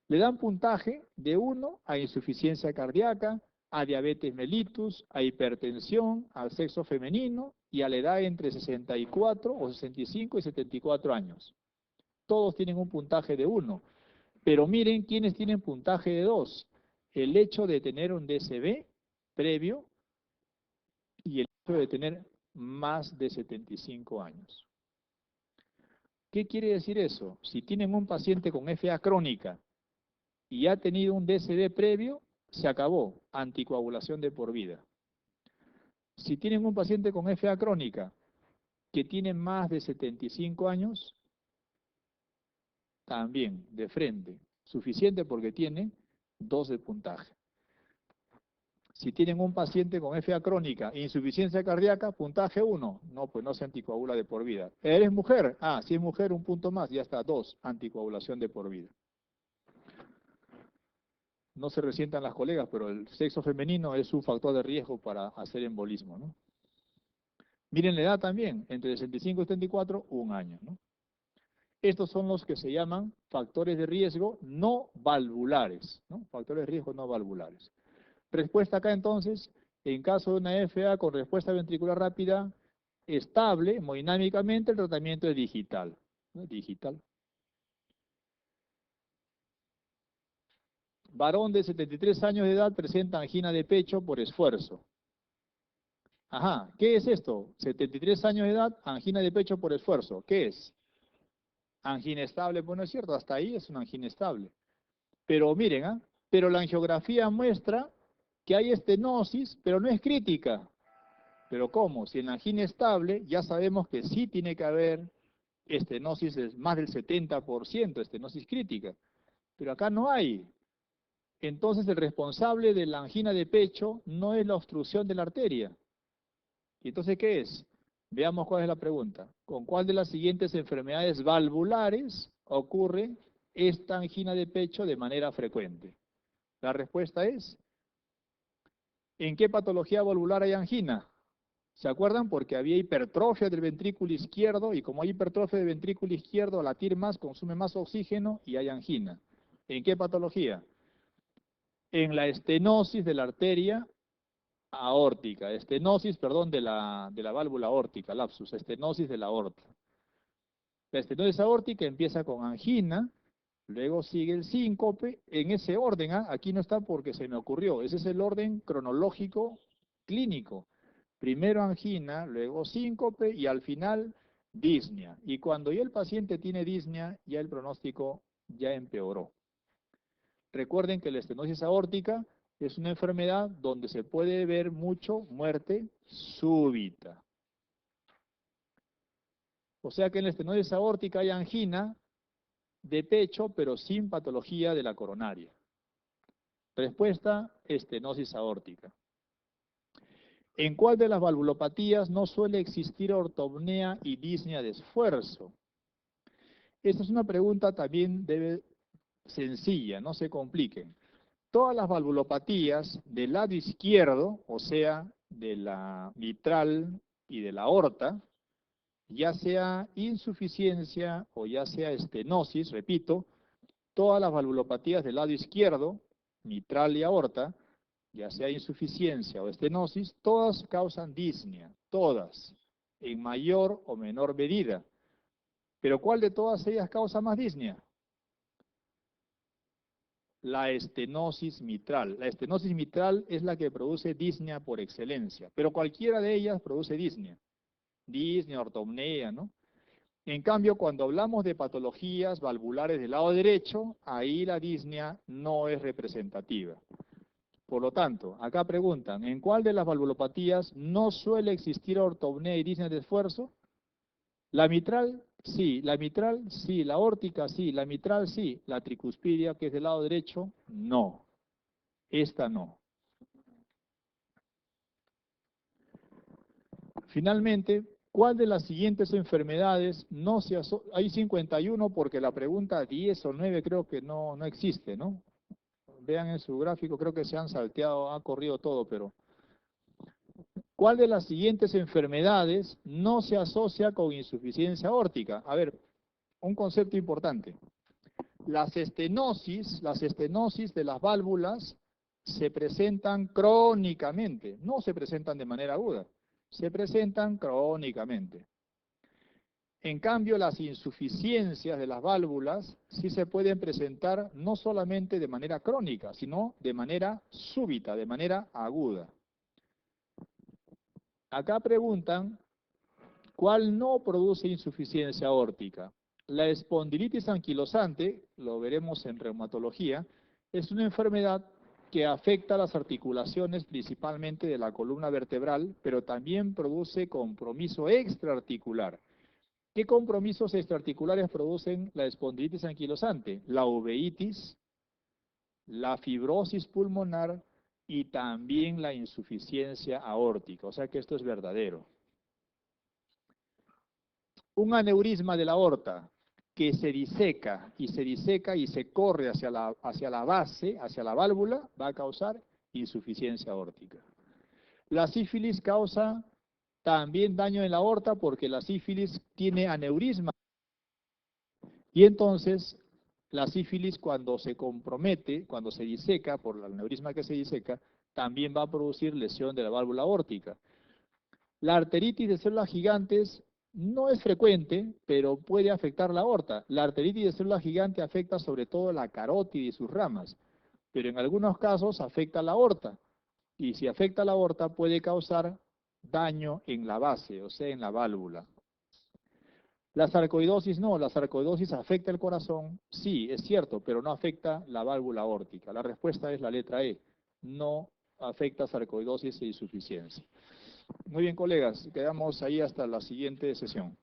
Le dan puntaje de 1 a insuficiencia cardíaca, a diabetes mellitus, a hipertensión, al sexo femenino y a la edad entre 64 o 65 y 74 años. Todos tienen un puntaje de 1. Pero miren quiénes tienen puntaje de 2. El hecho de tener un DSB previo y el hecho de tener más de 75 años. ¿Qué quiere decir eso? Si tienen un paciente con FA crónica y ha tenido un DSB previo, se acabó, anticoagulación de por vida. Si tienen un paciente con FA crónica que tiene más de 75 años, también, de frente, suficiente porque tiene 2 de puntaje. Si tienen un paciente con FA crónica, insuficiencia cardíaca, puntaje 1, no, pues no se anticoagula de por vida. ¿Eres mujer? Ah, si es mujer, un punto más, ya está, 2, anticoagulación de por vida. No se resientan las colegas, pero el sexo femenino es un factor de riesgo para hacer embolismo, ¿no? Miren la edad también, entre 65 y 74, un año, ¿no? Estos son los que se llaman factores de riesgo no valvulares, ¿no? Factores de riesgo no valvulares. Respuesta acá entonces, en caso de una FA con respuesta ventricular rápida estable, hemodinámicamente, el tratamiento es digital, ¿no? Digital. Varón de 73 años de edad presenta angina de pecho por esfuerzo. Ajá, ¿qué es esto? 73 años de edad, angina de pecho por esfuerzo. ¿Qué es? Angina estable, pues no es cierto, hasta ahí es una angina estable. Pero miren, ¿ah? Pero la angiografía muestra que hay estenosis, pero no es crítica. Pero ¿cómo? Si en la angina estable ya sabemos que sí tiene que haber estenosis de más del 70%, estenosis crítica. Pero acá no hay. Entonces el responsable de la angina de pecho no es la obstrucción de la arteria. ¿Y entonces qué es? Veamos cuál es la pregunta. ¿Con cuál de las siguientes enfermedades valvulares ocurre esta angina de pecho de manera frecuente? La respuesta es, ¿en qué patología valvular hay angina? ¿Se acuerdan? Porque había hipertrofia del ventrículo izquierdo y como hay hipertrofia del ventrículo izquierdo, latir más, consume más oxígeno y hay angina. ¿En qué patología? En la estenosis de la arteria aórtica, estenosis, perdón, de la válvula aórtica, lapsus, estenosis de la aorta. La estenosis aórtica empieza con angina, luego sigue el síncope, en ese orden, ¿ah? Aquí no está porque se me ocurrió, ese es el orden cronológico clínico. Primero angina, luego síncope y al final disnea. Y cuando ya el paciente tiene disnea, ya el pronóstico ya empeoró. Recuerden que la estenosis aórtica es una enfermedad donde se puede ver mucho muerte súbita. O sea que en la estenosis aórtica hay angina de pecho, pero sin patología de la coronaria. Respuesta, estenosis aórtica. ¿En cuál de las valvulopatías no suele existir ortopnea y disnea de esfuerzo? Esta es una pregunta también sencilla, no se compliquen. Todas las valvulopatías del lado izquierdo, o sea, de la mitral y de la aorta, ya sea insuficiencia o ya sea estenosis, repito, todas las valvulopatías del lado izquierdo, mitral y aorta, ya sea insuficiencia o estenosis, todas causan disnea, todas, en mayor o menor medida. Pero ¿cuál de todas ellas causa más disnea? La estenosis mitral. La estenosis mitral es la que produce disnea por excelencia, pero cualquiera de ellas produce disnea. Disnea, ortopnea, ¿no? En cambio, cuando hablamos de patologías valvulares del lado derecho, ahí la disnea no es representativa. Por lo tanto, acá preguntan, ¿en cuál de las valvulopatías no suele existir ortopnea y disnea de esfuerzo? La mitral, sí. La mitral, sí. La aórtica, sí. La mitral, sí. La tricuspidia, que es del lado derecho, no. Esta no. Finalmente, ¿cuál de las siguientes enfermedades no se asocia? Hay 51 porque la pregunta 10 o 9 creo que no existe, ¿no? Vean en su gráfico, creo que se han salteado, ha corrido todo, pero ¿cuál de las siguientes enfermedades no se asocia con insuficiencia aórtica? A ver, un concepto importante. Las estenosis de las válvulas se presentan crónicamente, no se presentan de manera aguda, se presentan crónicamente. En cambio, las insuficiencias de las válvulas sí se pueden presentar no solamente de manera crónica, sino de manera súbita, de manera aguda. Acá preguntan, ¿cuál no produce insuficiencia aórtica? La espondilitis anquilosante, lo veremos en reumatología, es una enfermedad que afecta las articulaciones principalmente de la columna vertebral, pero también produce compromiso extraarticular. ¿Qué compromisos extraarticulares producen la espondilitis anquilosante? La uveitis, la fibrosis pulmonar y también la insuficiencia aórtica, o sea que esto es verdadero. Un aneurisma de la aorta que se diseca y se corre hacia la base, hacia la válvula, va a causar insuficiencia aórtica. La sífilis causa también daño en la aorta porque la sífilis tiene aneurisma. Y entonces, la sífilis cuando se compromete, cuando se diseca, por el aneurisma que se diseca, también va a producir lesión de la válvula aórtica. La arteritis de células gigantes no es frecuente, pero puede afectar la aorta. La arteritis de célula gigante afecta sobre todo la carótida y sus ramas, pero en algunos casos afecta la aorta. Y si afecta la aorta puede causar daño en la base, o sea, en la válvula. La sarcoidosis no, la sarcoidosis afecta el corazón, sí, es cierto, pero no afecta la válvula aórtica. La respuesta es la letra E, no afecta sarcoidosis e insuficiencia. Muy bien, colegas, quedamos ahí hasta la siguiente sesión.